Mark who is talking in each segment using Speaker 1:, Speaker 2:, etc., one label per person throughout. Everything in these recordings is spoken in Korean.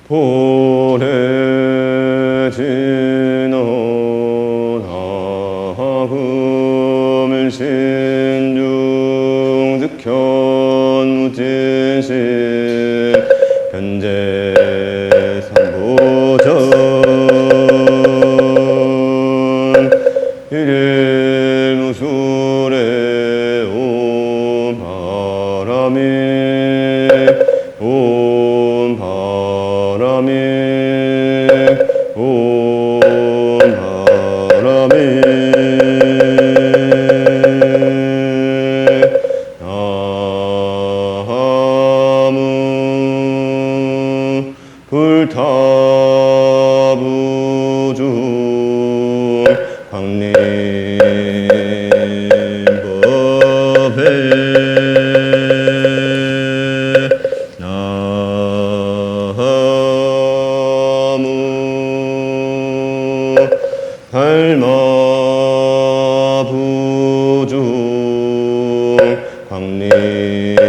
Speaker 1: 보내지노나금을 신중 득현무진신 현재 삼보전 일일무술에 온 바람이 온 바람이 온 바람이 나무 불타부중 광림법에 나무 달마부중 광림법에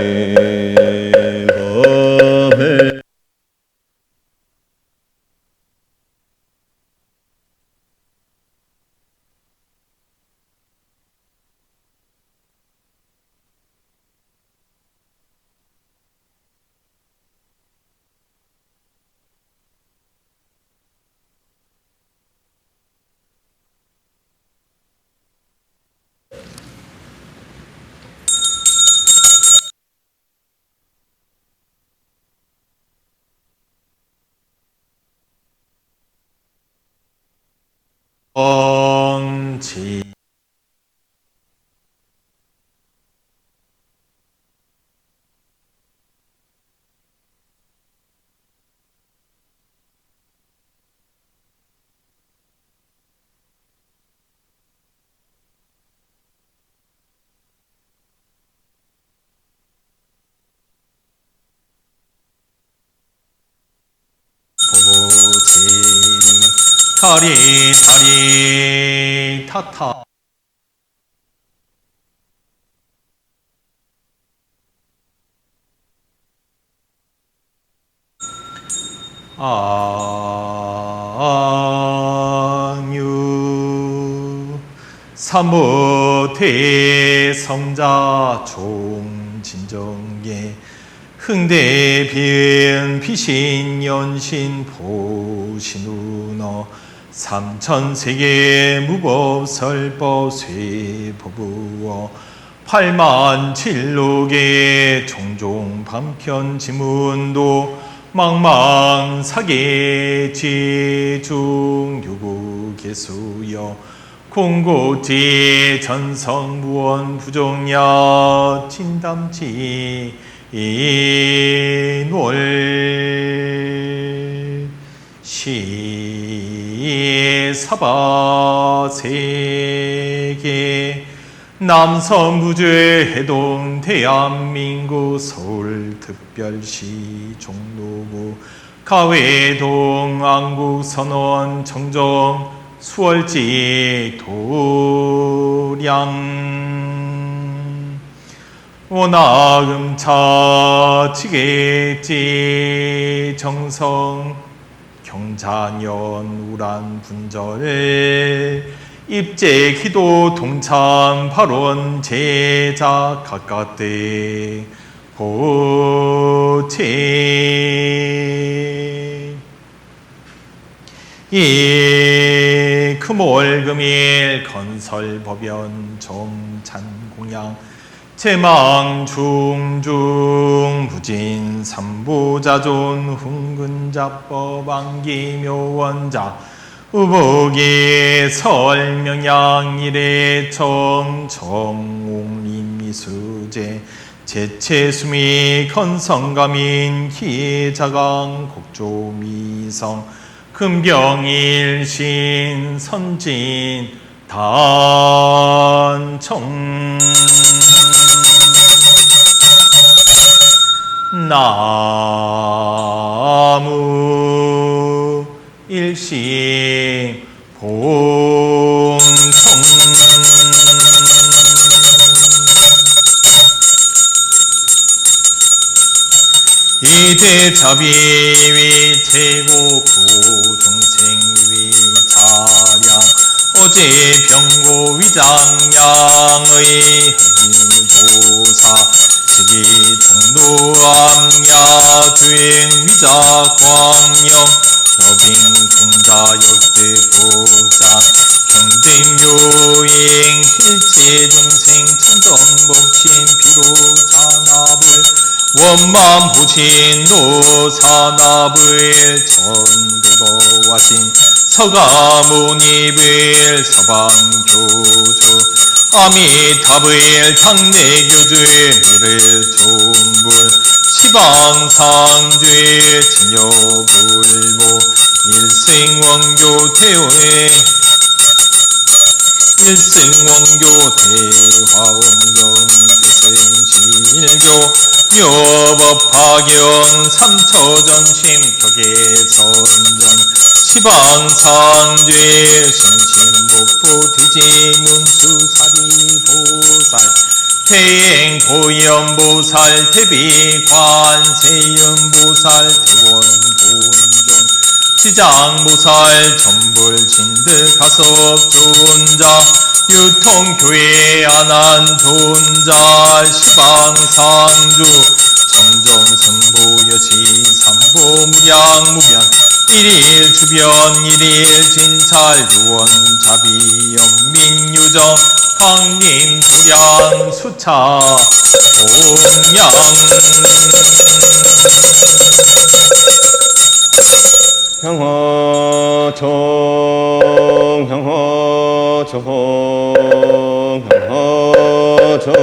Speaker 2: 엉지 보지리 타리 타타 안유 삼무대성자 종진정계 흥대비은 비신연신 보신운어 삼천세계 무법설법 쇠법우어 팔만칠록의 종종 반편지문도 망망사계 지중 유구개수여 공고지 전성무원 부종야 진담지 인월 시사바세계 남성부주의 해동 대한민국 서울특별시 종로구 가회동 안국선원 청정 수월지 도량 원화음차 지게지 정성 경자년 우란 분절 입제 기도 동참 발원 제자 각각대 호체 이 금월금일 건설법연 정찬공양 제망 중중 부진 삼부자존 흥근자법 안기묘원자 우복이 설명양 일회청 정옹림미수제 제체수미 건성가민 기자강 곡조미성 금경일신 선진 단청 나무 일심 봉청 이대 대자비위 최고 구중생위 자량 어제 병고 위장양의 흑일조사 시기 종도암야 주행 위자광영 여빙 중자 역대 복장 경쟁요행 일체중생 천정법신 비로자납을 원만 보신도 산압을 전도거와신 서가모니불 서방교주 아미타불 당내교주 미를 존불 시방상주 진여불모 일승원교 대회 일승원교 대화원경 대승실교 묘법파견 삼처전심 격예선전 시방상죄 신신복보 대지문수사리보살 태행보연보살 대비관세연보살 대원본존 지장보살 전불진드 가섭존자 유통교회 안한존자 시방상주 정정승보여시 삼보무량무변 일일 주변 일일 진찰 유원 자비 연민유정 강림 도량 수차 공양
Speaker 1: 향화청 향화청 향화청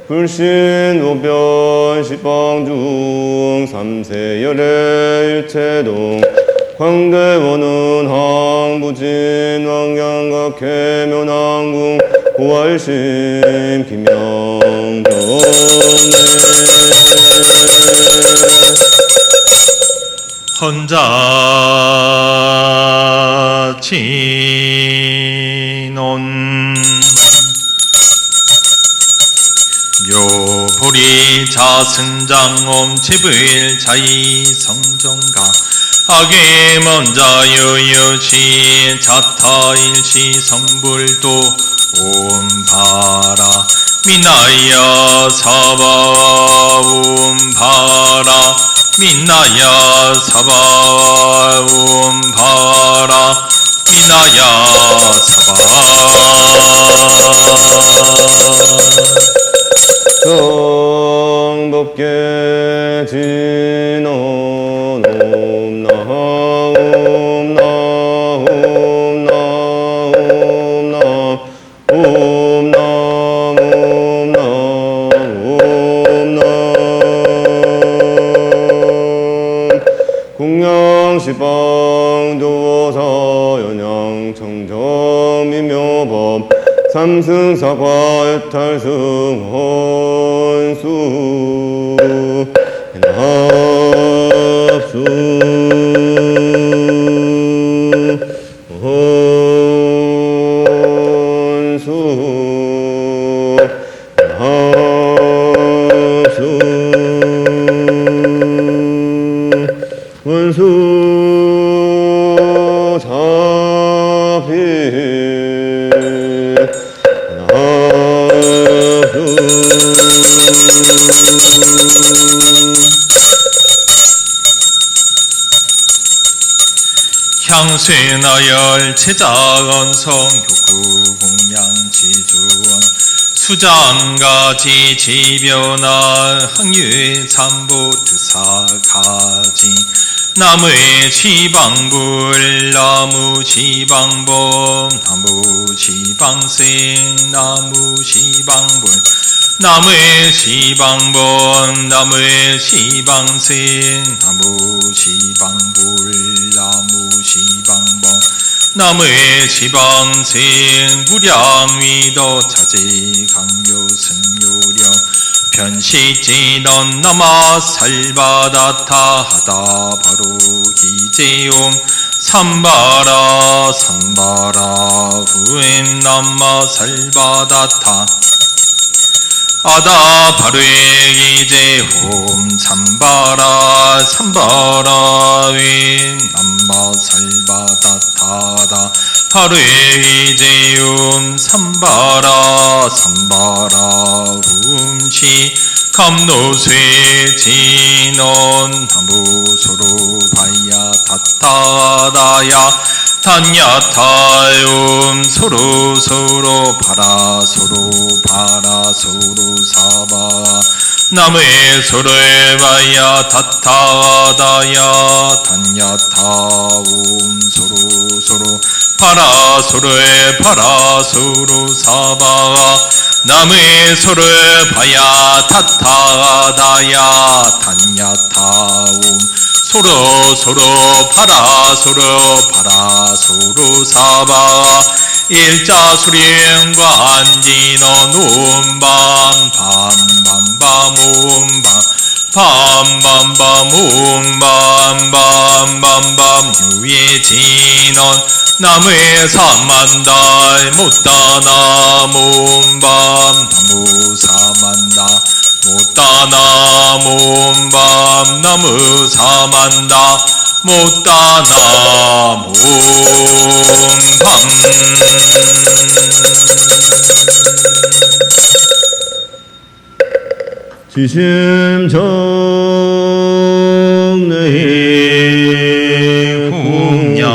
Speaker 1: 불신오변 시방중 삼세열의 일체동 광대원은 항부진 왕양각해 면항궁 고활심 김영경내
Speaker 2: 헌자 진원 묘보리 자승장엄 제불 자이성정가 악의 먼자유유시 자타일시 성불도 옴바라 미나야 사바와 옴바라 미나야 사바와 옴바라 미나야 사바
Speaker 1: 정법계 진원 옴나 옴나 옴나 옴나 옴나 옴나 공양시방조사 연양청정미묘법 삼승사과유탈승헌수 합수 헌수 합수 원수 자비
Speaker 2: 향쇠나열 제자언성 교구 공양지주원 수장가지 지변화 항유 삼보 드사가지 나무의 지방불 나무 지방범 나무 지방생 나무 지방불 나무의 지방범 나무의 지방생 나무 지방불 나무 지방범 나무의 지방생 무량위도 차지 강요 승요령 편식진언 남아 살바다타 하다 바로 기제옴 삼바라 삼바라 후엠 남아 살바다타 아다 바르에 이제 홈 삼바라 삼바라 윈 남마 살바다타다 바르에 이제 삼바라 삼바라 훔시 감노쇠 진원 나무소로 바야 타타다야 단야타움 소로소로 바라소로 사바 나무에 소로에 바야 타타다야 단야타움 소로소로 바라소로에 사바 나무에 소로에 바야 타타다야 단야타움 소로소로 바라소로 사바 일자 수령과 안진어 논밤 밤밤밤 유예 진원 나무에 사만달 못다나 몸밤 나무 사만다 못다나 몸밤 나무 사만다 못다나 몸밤
Speaker 1: 지심정의
Speaker 2: 풍냐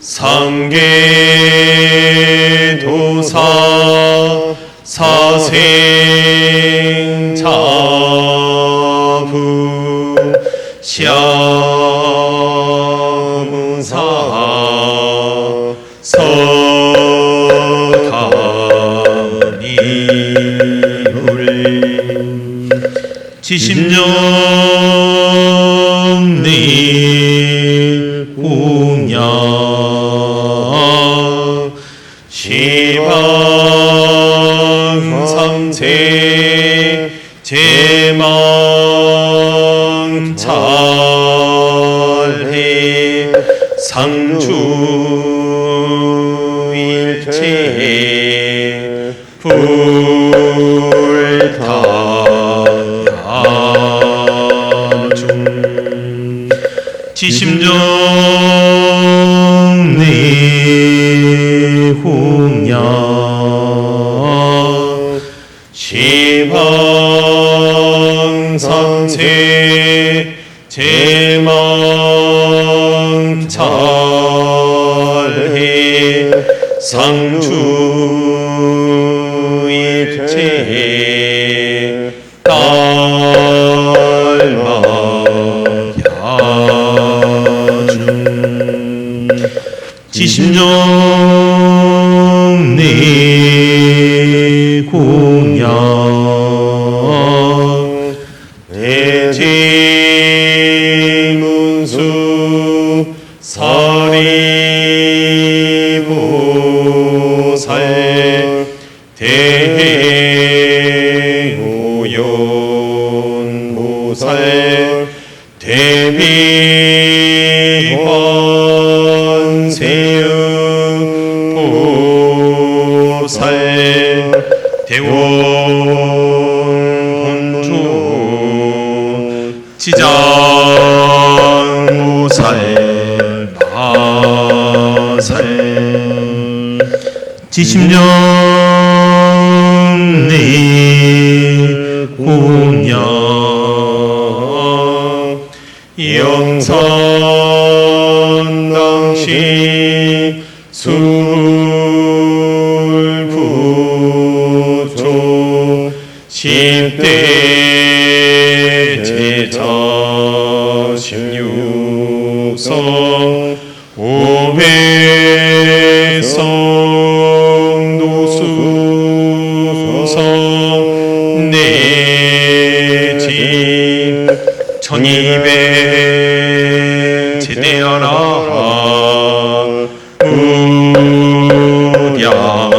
Speaker 1: 삼계도사 사생자부 샤무사 서탄이울 지심정리 공양 시방삼세 제망찰해 상주일체 불타중 지심정리 공양 시방삼세 제망찰해 상주일체 딸마야중 지심정리 공양 대지문수 서리보살 대행오연보살 대비관세음보살 대원혼주 지장무살 마살 지심정리 공양 영선당시 술부조 10대 제자 16성 500성 노수성 내집 1200 제대하라 무량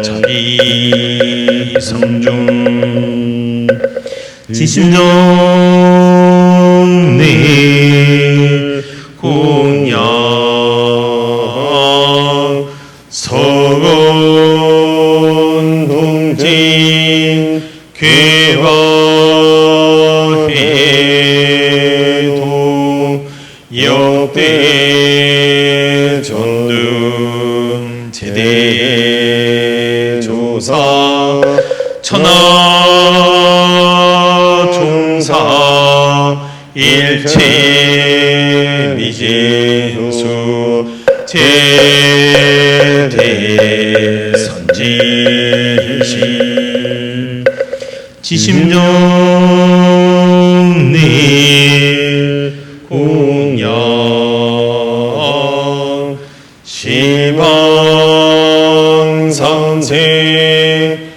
Speaker 1: 자기 성중 지심정리 공양 서건도 전등 제대조사 천하 종사 일체 미진수 제대선지시 지심정리 공양 시방삼생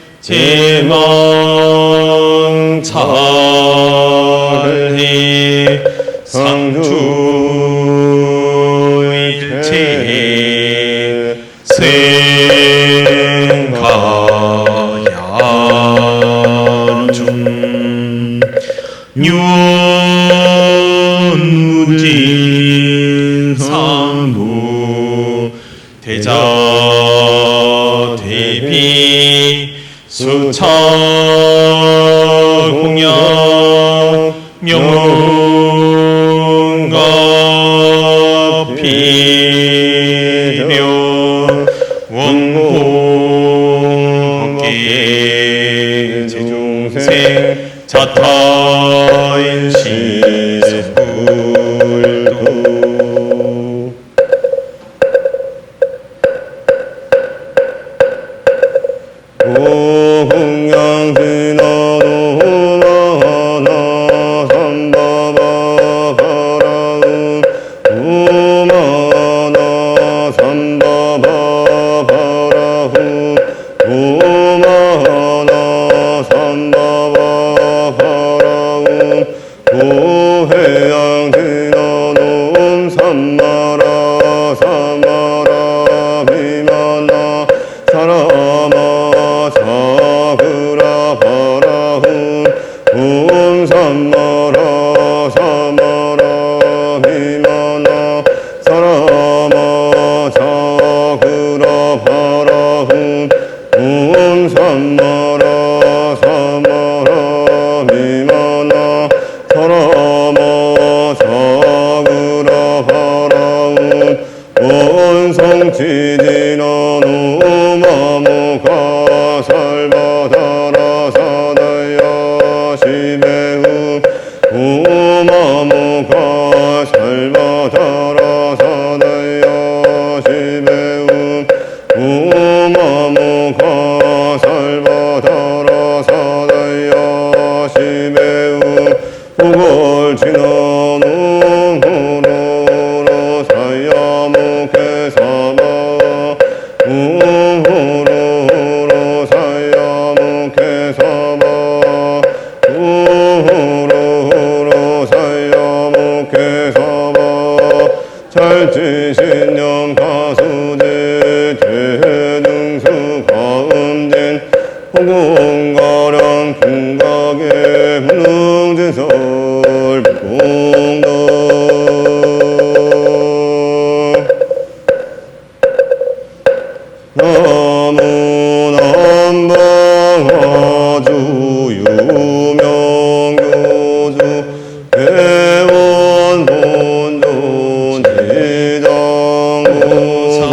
Speaker 1: 제망찰리 상주일체 생가야중 유언무진 상부 대자 대비 수차 공양 명가 비려 원공 법계 제중생 자타일시 불도
Speaker 3: 오흥양지나노마나 삼바바바라운 오마나 삼바바바라운 오마나 삼바바바라운 오해양지나놈 삼마라 삼마라 비마나 사라마 사그라 바라훈 옴 삼마라 삼마라 비마나 사라마 사그라 바라훈 옴 삼마라 삼마라 비마나 사라마 사그라 바라훈 원성지지나노 마모가 살바다라 사다야 시배우 오마모가 살바다라 사다야 시배우 오마모가 살바다라 사다야 시배우 오걸 지나노 호로로 사야목해 사마 오호로로 사야목해 사마 오호로로 사야목해 사마 잘지신념 가수제 대등수 가음진 호공가량 궁각의 무능진설 공덕 나무남방화주 유명교주 대원본존 지장고살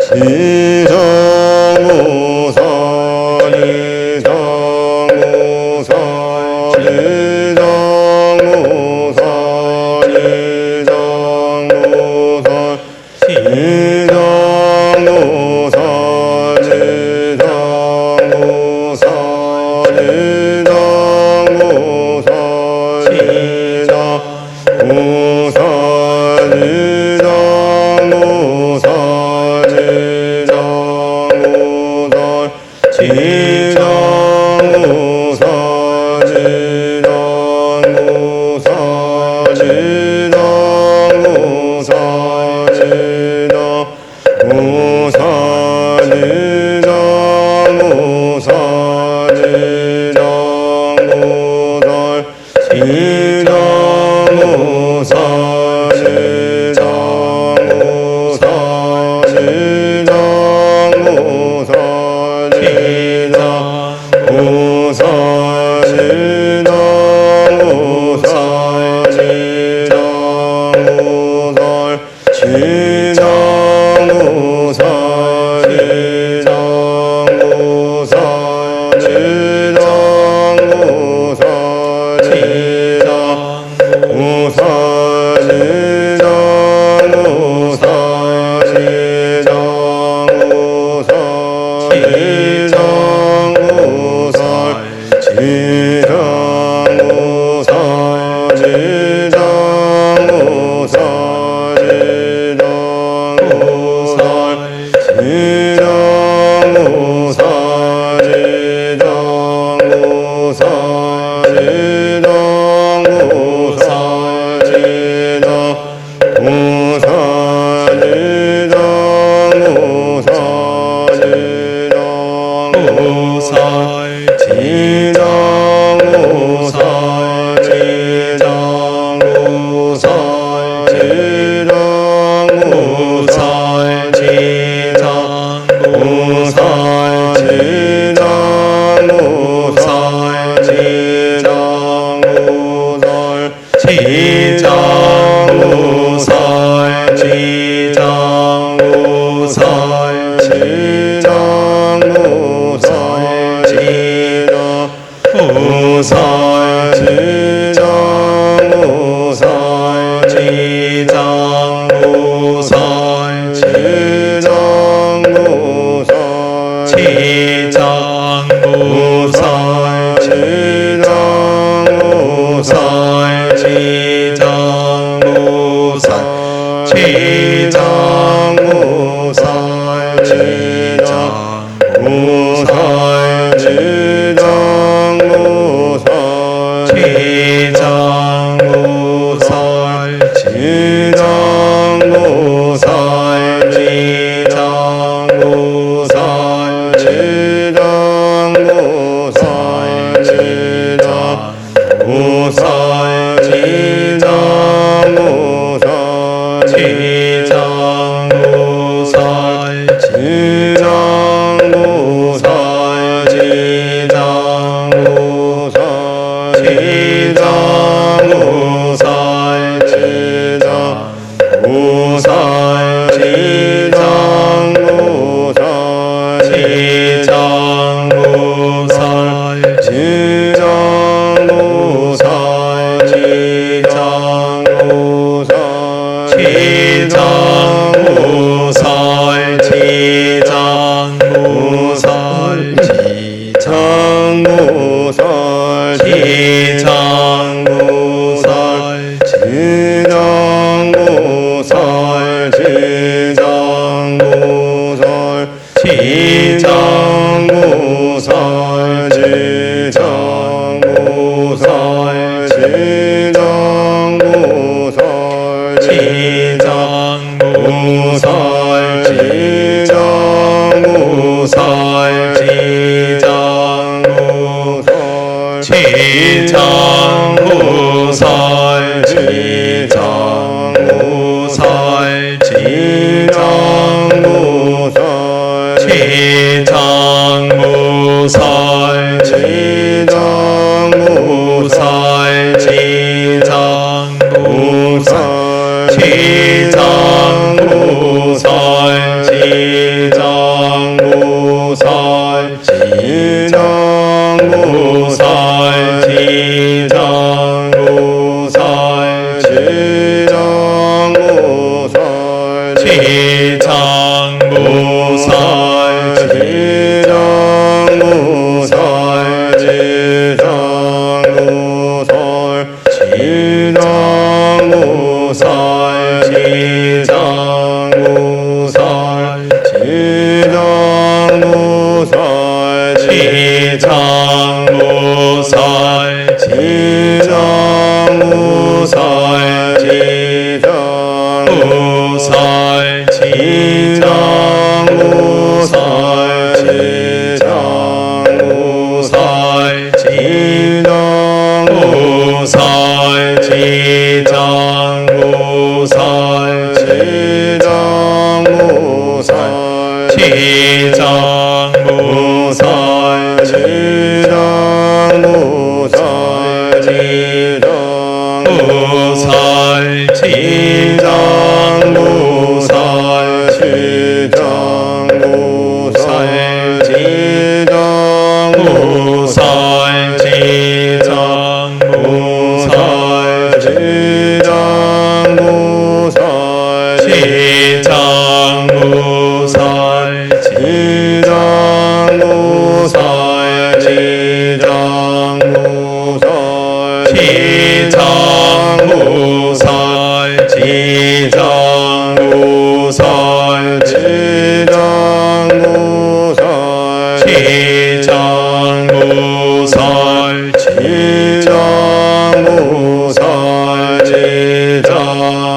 Speaker 3: 지장고살 지장고살 지장고사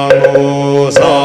Speaker 3: 지정무설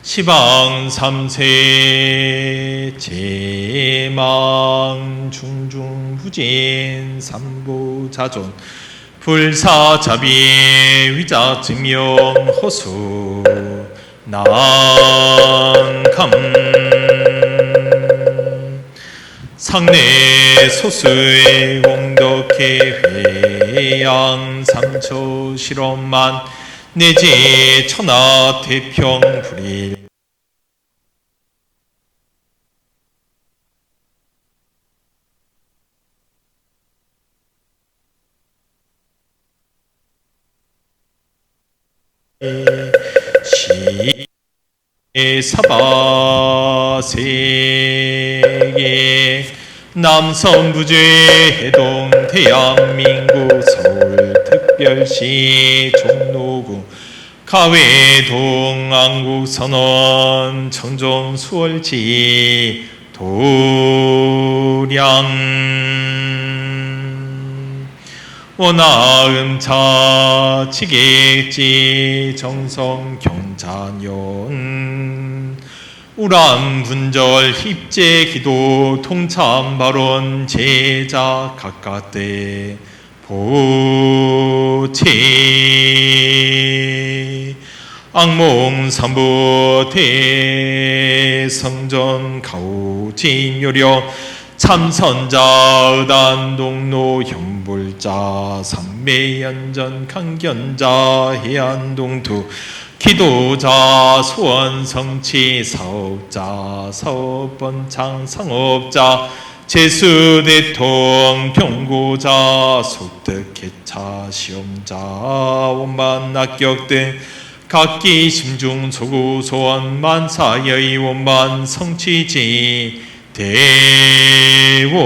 Speaker 2: 시방 삼세 제망 중중 후진 삼보자존 불사자비 위자 증명 허수 난감 상내 소수의 공덕회 회양 상처 실험만 내지 천하 태평 불일 사바세계 남선부제 해동 대한민국 서울특별시 종로구 가외동 안국선원 청정 수월지 도량 원하음차 지객지 정성 경자년 우람분절 힙제 기도 통참 발언 제자 각각대 보체 악몽삼부 대성전 가우진요려 참선자 의단동로 현불자 삼매연전 강견자 해안동투 기도자 소원성취 사업자 사업번창 상업자 재수대통 병고자 속득개차 시험자 원만 합격 등 각기 심중 소구 소원 만사여의 원만 성취지 대원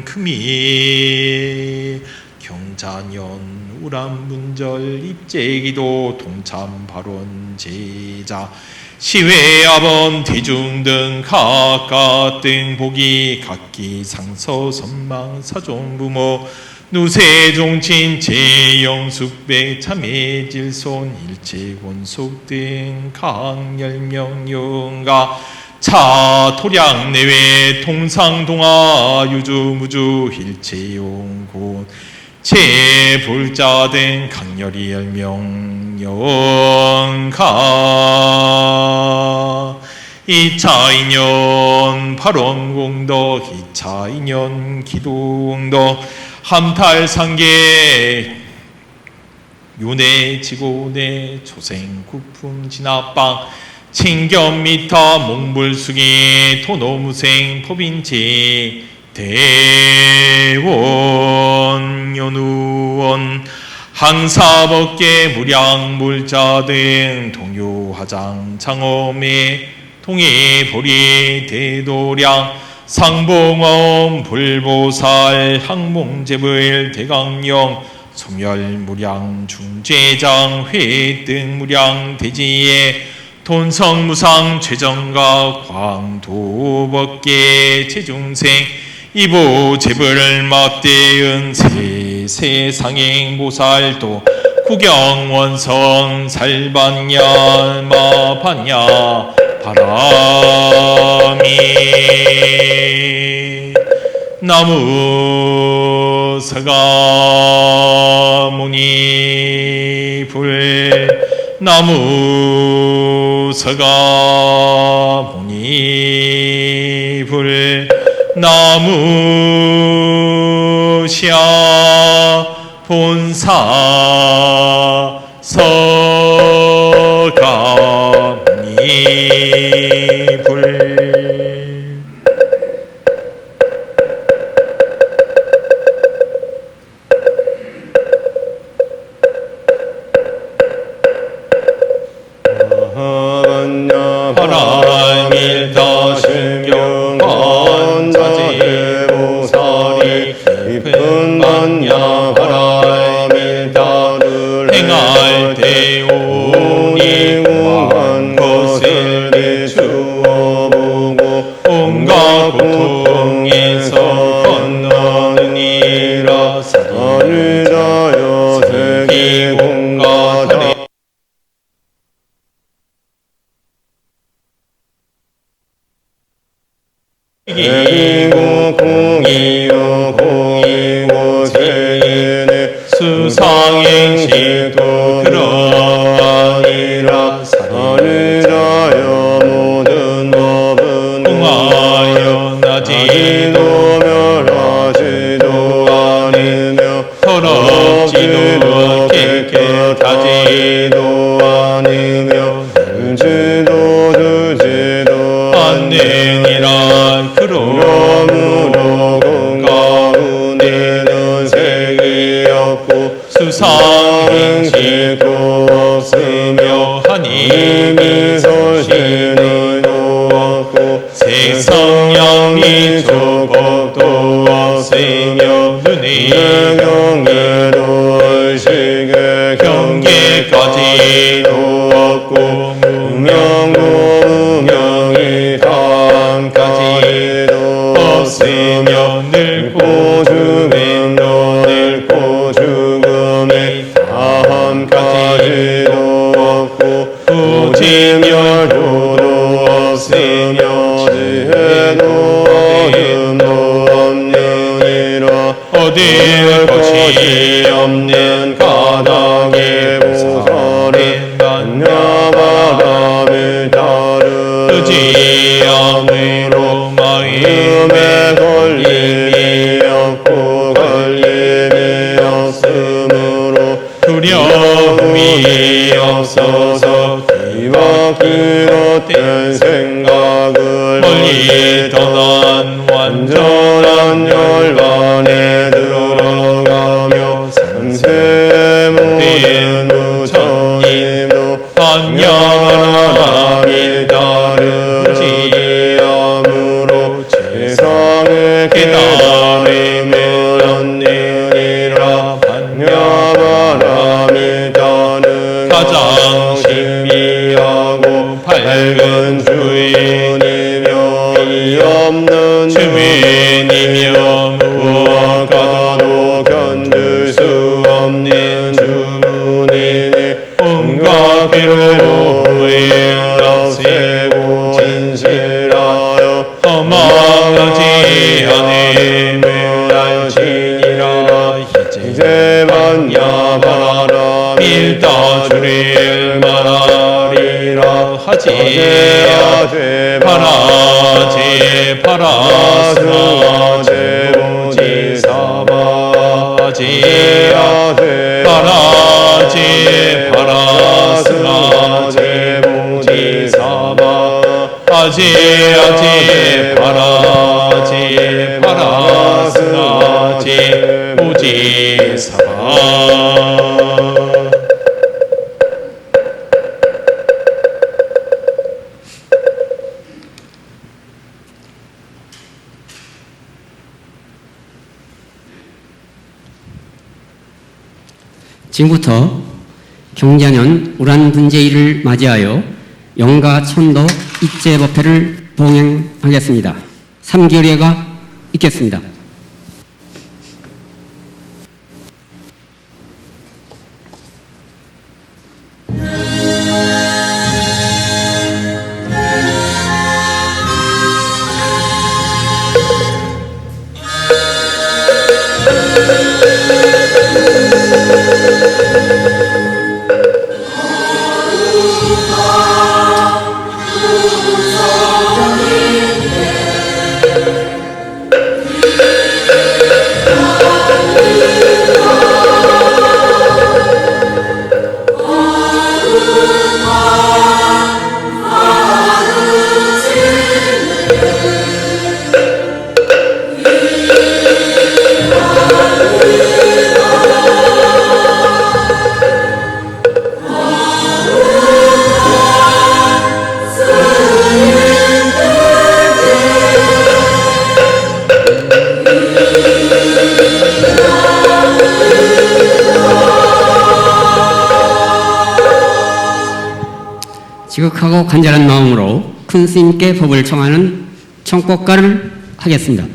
Speaker 2: 금이 경자년 우람문절 입제기도 동참 발언 제자 시외아범 대중 등 각각 등 복이 각기 상서 선망 사종부모 누세종친 제영숙백 참회질손 일체곤속 등 강열명용가 차 토량 내외 통상동아 유주무주 일체용곤 제불자 등 강렬히 열명영가 2차 인연 발언공덕 2차 인연 기도공덕 함탈상계 요내지고내 초생구품 진압방 칭견미터 몽불수기 토노무생 포빈지 대원 연우원 항사법계 무량물자 등 동요화장 창엄의 통해보리 대도량 상봉엄 불보살 항몽제불 대강령 소멸무량 중죄장 회등무량 대지에 돈성무상 최정각 광도법계 최중생 이보제불 맞대은 세상행보살도 구경원성 살반냐 마반냐 바람이 나무 사가모니 불 나무 사가모니 불 나무샤 본사 서가모니 불 바람일다 신경관 자제보살이 깊은 반야 바람일다를 행할 때 오니 공한 것을 비추어 보고 온갖 고통에서 건너느니라 사리자여 세계 공가들의 이고 공이요 공이고 세인의 수상행식도 그러하니라 사리자여 모든 법은 공하여 나지도 멸하지도 아니며 더럽지도 깨끗하지도 아니며 들지도 주지도 않느니라 그러므로 공가운데는 색이 없고 수상행식도 없으며 하님이 설신의도 없고 색성양이 조법도 없으며 눈의 경계도 의식의 경계까지 어디도 없고 무명고 무명이 다음까지도 없으며 늙고 죽음도 늙고 죽음이 다음까지도 없고 오직 멸도도 없으며 지혜도 어둠도 없느니라. 어딜 것이 없는 가닥에 보살인 반야바람을 따르지 않으로 마음에 걸림이 없고 걸림이 없으므로 두려움이 없어서 뒤바뀌고 된 생각을 멀리 떠난 완전한 열반에 들어가며 삼세 모든 부처님도 반야바람이 따르지 아무로 세상을 깨달음을 얻느니라. 반야바람이 따르 가장 신비하고 밝은 주인이며 없는 주인이며 무엇과도 견딜 수 없는 주문이니 온갖 괴로움을 없애고 진실하여 허망하지 않음을 알지니라. 이제 반야바람 일다주를 말하리라. 하지 바라지 바라스나 제보지사바 하지 바라지 바라스나 제보지사바 하지 바라지 바라스나 제보지사바.
Speaker 4: 지금부터 경자년 우란분제일을 맞이하여 영가 천도 입제법회를 봉행하겠습니다. 3개월여가 있겠습니다. 지극하고 간절한 마음으로 큰 스님께 법을 청하는 청법가를 하겠습니다.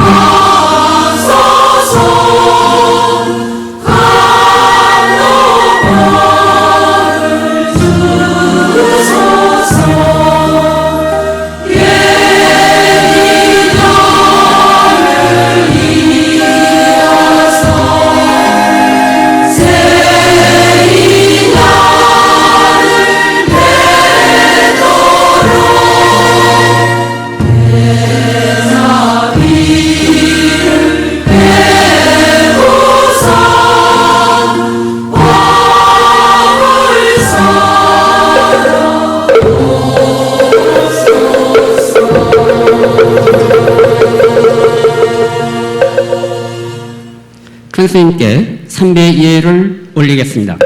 Speaker 5: 아
Speaker 4: 큰 스님께 삼배 예를 올리겠습니다.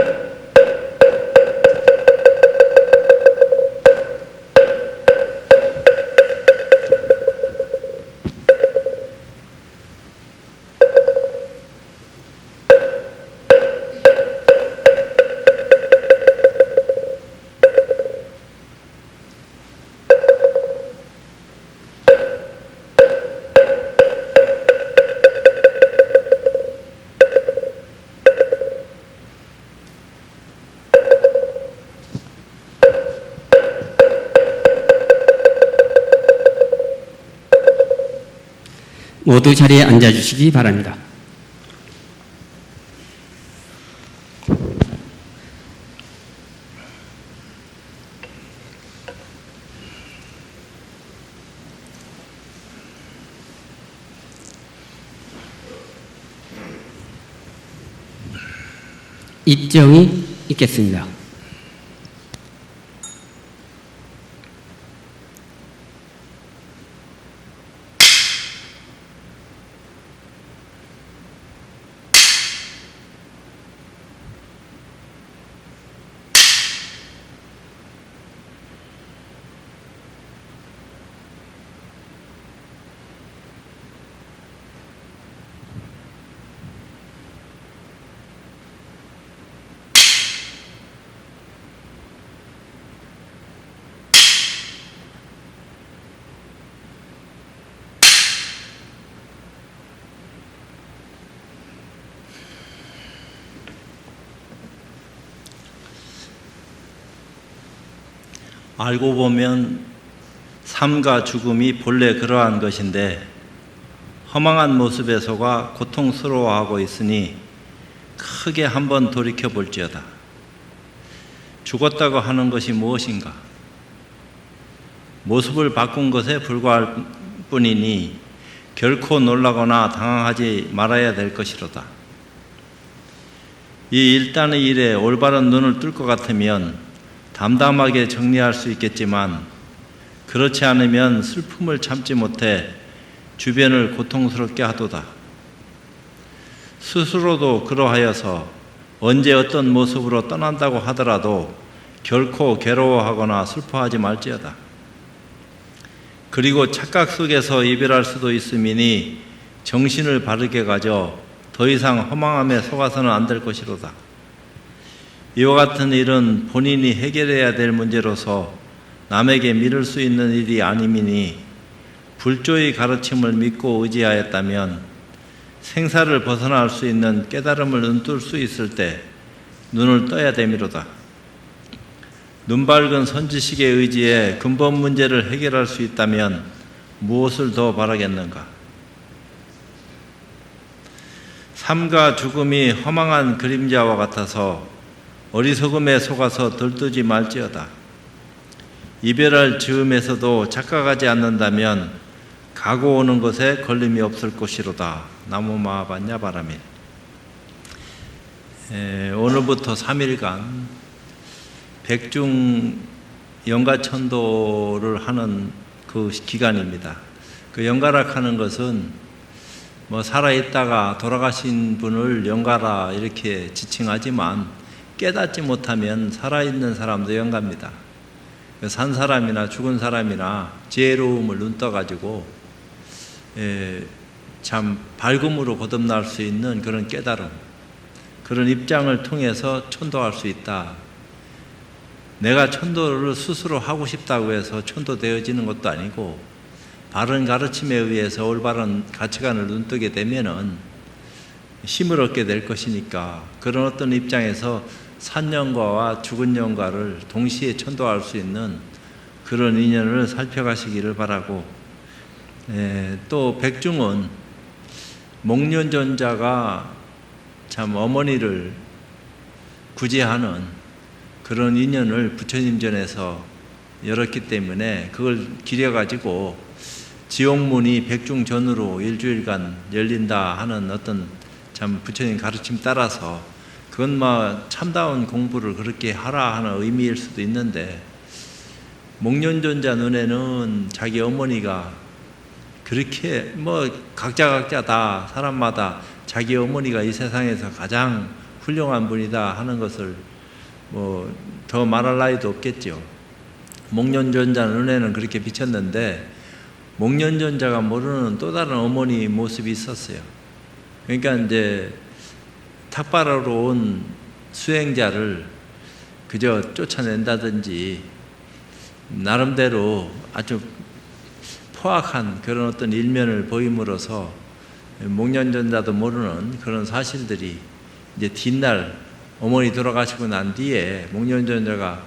Speaker 4: 모두 자리에 앉아주시기 바랍니다. 입정이 있겠습니다.
Speaker 5: 알고 보면 삶과 죽음이 본래 그러한 것인데 허망한 모습에 속아 고통스러워하고 있으니 크게 한번 돌이켜 볼지어다. 죽었다고 하는 것이 무엇인가? 모습을 바꾼 것에 불과할 뿐이니 결코 놀라거나 당황하지 말아야 될 것이로다. 이 일단의 일에 올바른 눈을 뜰 것 같으면 담담하게 정리할 수 있겠지만 그렇지 않으면 슬픔을 참지 못해 주변을 고통스럽게 하도다. 스스로도 그러하여서 언제 어떤 모습으로 떠난다고 하더라도 결코 괴로워하거나 슬퍼하지 말지어다. 그리고 착각 속에서 이별할 수도 있음이니 정신을 바르게 가져 더 이상 허망함에 속아서는 안 될 것이로다. 이와 같은 일은 본인이 해결해야 될 문제로서 남에게 미룰 수 있는 일이 아님이니 불조의 가르침을 믿고 의지하였다면 생사를 벗어날 수 있는 깨달음을 눈뜰 수 있을 때 눈을 떠야 됨이로다. 눈밝은 선지식의 의지에 근본 문제를 해결할 수 있다면 무엇을 더 바라겠는가? 삶과 죽음이 허망한 그림자와 같아서 어리석음에 속아서 들뜨지 말지어다. 이별할 즈음에서도 착각하지 않는다면 가고 오는 것에 걸림이 없을 것이로다. 나무마반야 바라밀. 오늘부터 3일간 백중 연가천도를 하는 그 기간입니다. 그 연가락하는 것은 살아있다가 돌아가신 분을 연가라 이렇게 지칭하지만 깨닫지 못하면 살아있는 사람도 연가입니다. 산 사람이나 죽은 사람이나 지혜로움을 눈떠가지고 참 밝음으로 거듭날 수 있는 그런 깨달음, 그런 입장을 통해서 천도할 수 있다. 내가 천도를 스스로 하고 싶다고 해서 천도되어지는 것도 아니고 바른 가르침에 의해서 올바른 가치관을 눈뜨게 되면은 힘을 얻게 될 것이니까 그런 어떤 입장에서 산연가와 죽은 연가를 동시에 천도할 수 있는 그런 인연을 살펴가시기를 바라고, 또 백중은 목련존자가 참 어머니를 구제하는 그런 인연을 부처님 전에서 열었기 때문에 그걸 기려가지고 지옥문이 백중전으로 일주일간 열린다 하는 어떤 참 부처님 가르침 따라서 그건 참다운 공부를 그렇게 하라 하는 의미일 수도 있는데, 목련존자 눈에는 자기 어머니가 그렇게 각자 다 사람마다 자기 어머니가 이 세상에서 가장 훌륭한 분이다 하는 것을 뭐 더 말할 나위도 없겠죠. 목련전자 눈에는 그렇게 비쳤는데 목련전자가 모르는 또 다른 어머니 모습이 있었어요. 그러니까 이제 탁발하러 온 수행자를 그저 쫓아낸다든지 나름대로 아주 포악한 그런 어떤 일면을 보임으로써 목련전자도 모르는 그런 사실들이 이제 뒷날 어머니 돌아가시고 난 뒤에 목련전자가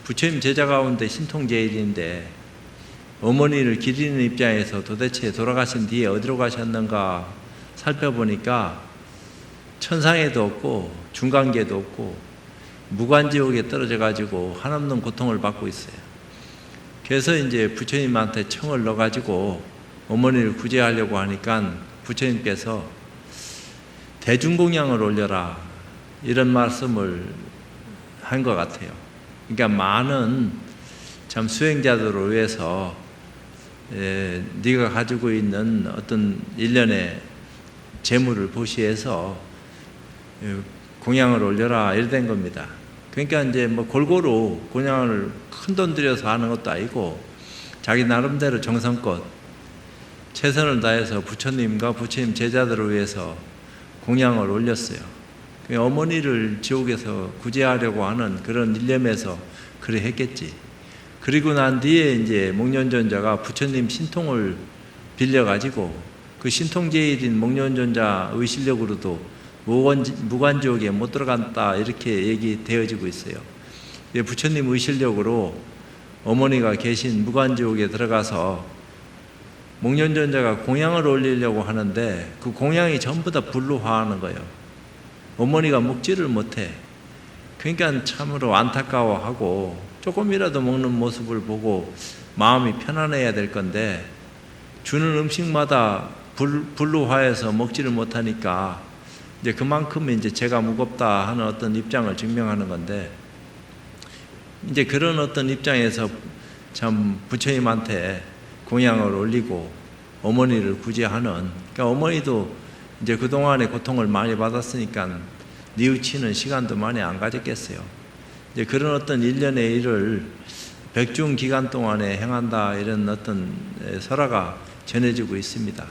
Speaker 5: 부처님 제자 가운데 신통제일인데 어머니를 기리는 입장에서 도대체 돌아가신 뒤에 어디로 가셨는가 살펴보니까 천상에도 없고 중간계도 없고 무간지옥에 떨어져 가지고 한없는 고통을 받고 있어요. 그래서 이제 부처님한테 청을 넣어 가지고 어머니를 구제하려고 하니까 부처님께서 대중공양을 올려라 이런 말씀을 한 것 같아요. 그러니까 많은 참 수행자들을 위해서 네가 가지고 있는 어떤 일련의 재물을 보시해서 공양을 올려라 이래 된 겁니다. 그러니까 이제 뭐 골고루 공양을 큰 돈 들여서 하는 것도 아니고 자기 나름대로 정성껏 최선을 다해서 부처님과 부처님 제자들을 위해서 공양을 올렸어요. 어머니를 지옥에서 구제하려고 하는 그런 일념에서 그래 했겠지. 그리고 난 뒤에 이제 목련전자가 부처님 신통을 빌려가지고 그 신통제일인 목련전자의 실력으로도 무간지옥에 못 들어간다 이렇게 얘기되어지고 있어요. 부처님의 실력으로 어머니가 계신 무간지옥에 들어가서 목련전자가 공양을 올리려고 하는데 그 공양이 전부 다 불로 화하는 거예요. 어머니가 먹지를 못해. 그러니까 참으로 안타까워하고 조금이라도 먹는 모습을 보고 마음이 편안해야 될 건데 주는 음식마다 불로 화해서 먹지를 못하니까 이제 그만큼 이제 제가 무겁다 하는 어떤 입장을 증명하는 건데 이제 그런 어떤 입장에서 참 부처님한테 공양을 올리고 어머니를 구제하는 그러니까 어머니도 이제 그동안에 고통을 많이 받았으니까 뉘우치는 시간도 많이 안 가졌겠어요. 이제 그런 어떤 일련의 일을 백중 기간 동안에 행한다 이런 어떤 설화가 전해지고 있습니다.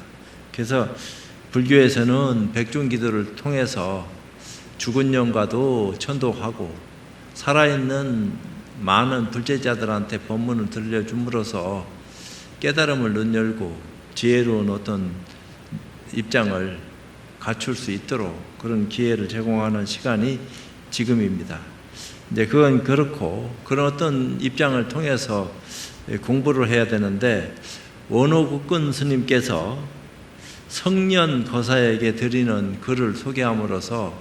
Speaker 5: 그래서 불교에서는 백중 기도를 통해서 죽은 영과도 천도하고 살아있는 많은 불제자들한테 법문을 들려줌으로써 깨달음을 눈열고 지혜로운 어떤 입장을 갖출 수 있도록 그런 기회를 제공하는 시간이 지금입니다. 이제 그건 그렇고 그런 어떤 입장을 통해서 공부를 해야 되는데 원호국근 스님께서 성년 거사에게 드리는 글을 소개함으로써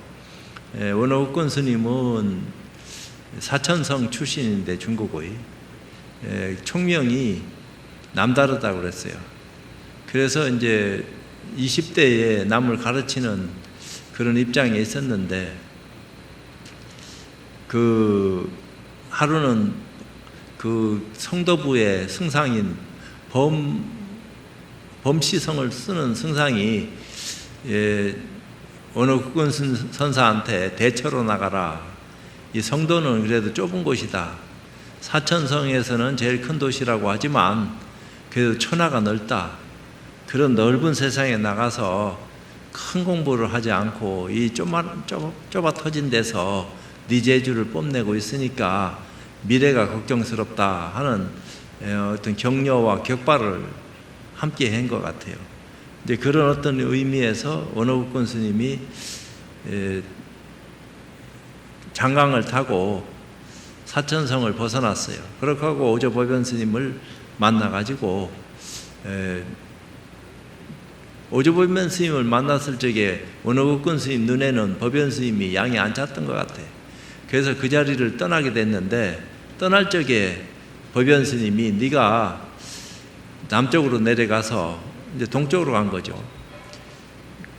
Speaker 5: 원호국근 스님은 사천성 출신인데 중국의 총명이 남다르다고 그랬어요. 그래서 이제 20대에 남을 가르치는 그런 입장에 있었는데 그 하루는 그 성도부의 승상인 범시성을 쓰는 승상이 어느 국군 선사한테 대처로 나가라. 이 성도는 그래도 좁은 곳이다. 사천성에서는 제일 큰 도시라고 하지만 그래도 천하가 넓다. 그런 넓은 세상에 나가서 큰 공부를 하지 않고 이 좁아 터진 데서 네 재주를 뽐내고 있으니까 미래가 걱정스럽다 하는 어떤 격려와 격발을 함께 한 것 같아요. 이제 그런 어떤 의미에서 원호국군 스님이 장강을 타고 사천성을 벗어났어요. 그렇게 하고 오조법연 스님을 만나가지고 오조법연 스님을 만났을 적에 원호국군 스님 눈에는 법연 스님이 양이 안 찼던 것 같아. 그래서 그 자리를 떠나게 됐는데 떠날 적에 법연 스님이 네가 남쪽으로 내려가서 이제 동쪽으로 간 거죠.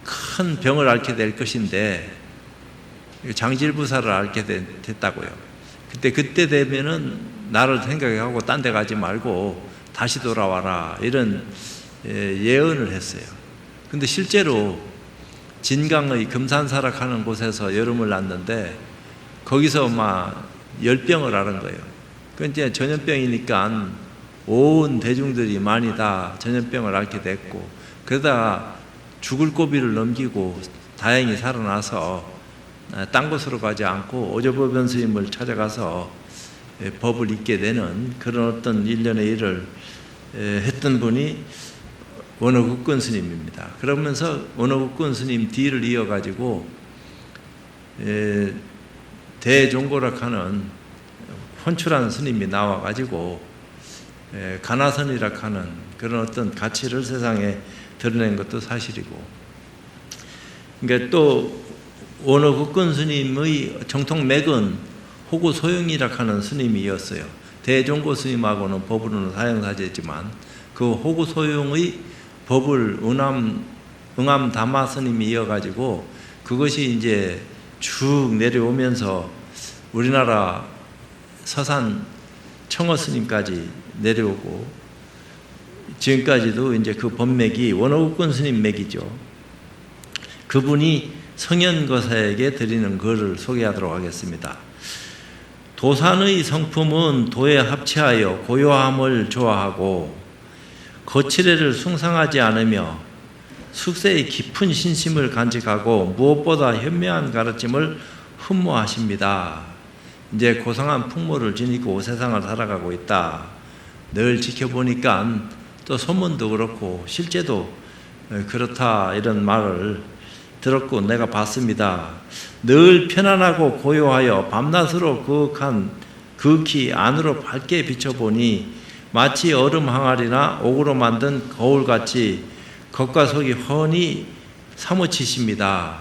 Speaker 5: 큰 병을 앓게 될 것인데 장질부사를 앓게 됐다고요. 그때 되면은 나를 생각하고 딴 데 가지 말고 다시 돌아와라 이런 예언을 했어요. 근데 실제로 진강의 금산사락하는 곳에서 여름을 났는데 거기서 막 열병을 앓은 거예요. 그 이제 전염병이니까 온 대중들이 많이 다 전염병을 앓게 됐고, 그러다가 죽을 고비를 넘기고 다행히 살아나서 딴 곳으로 가지 않고 오조법연 스님을 찾아가서 법을 읽게 되는 그런 어떤 일련의 일을 했던 분이 원어국권 스님입니다. 그러면서 원어국권 스님 뒤를 이어가지고 대종고락하는 혼출한 스님이 나와가지고 가나선이라 하는 그런 어떤 가치를 세상에 드러낸 것도 사실이고, 그러니까 또 원어국권 스님의 정통맥은 호구 소용이라 하는 스님이었어요. 대종고 스님하고는 법으로는 사형사제지만 그 호구 소용의 법을 응암 다마 스님이 이어가지고 그것이 이제 쭉 내려오면서 우리나라 서산 청어 스님까지 내려오고 지금까지도 이제 그 법맥이 원어국권 스님 맥이죠. 그분이 성현거사에게 드리는 글을 소개하도록 하겠습니다. 도산의 성품은 도에 합치하여 고요함을 좋아하고 거칠애를 숭상하지 않으며 숙세의 깊은 신심을 간직하고 무엇보다 현명한 가르침을 흠모하십니다. 이제 고상한 풍모를 지니고 세상을 살아가고 있다. 늘 지켜보니까 또 소문도 그렇고 실제도 그렇다 이런 말을 들었고 내가 봤습니다. 늘 편안하고 고요하여 밤낮으로 극히 안으로 밝게 비춰보니 마치 얼음 항아리나 옥으로 만든 거울같이 겉과 속이 훤히 사무치십니다.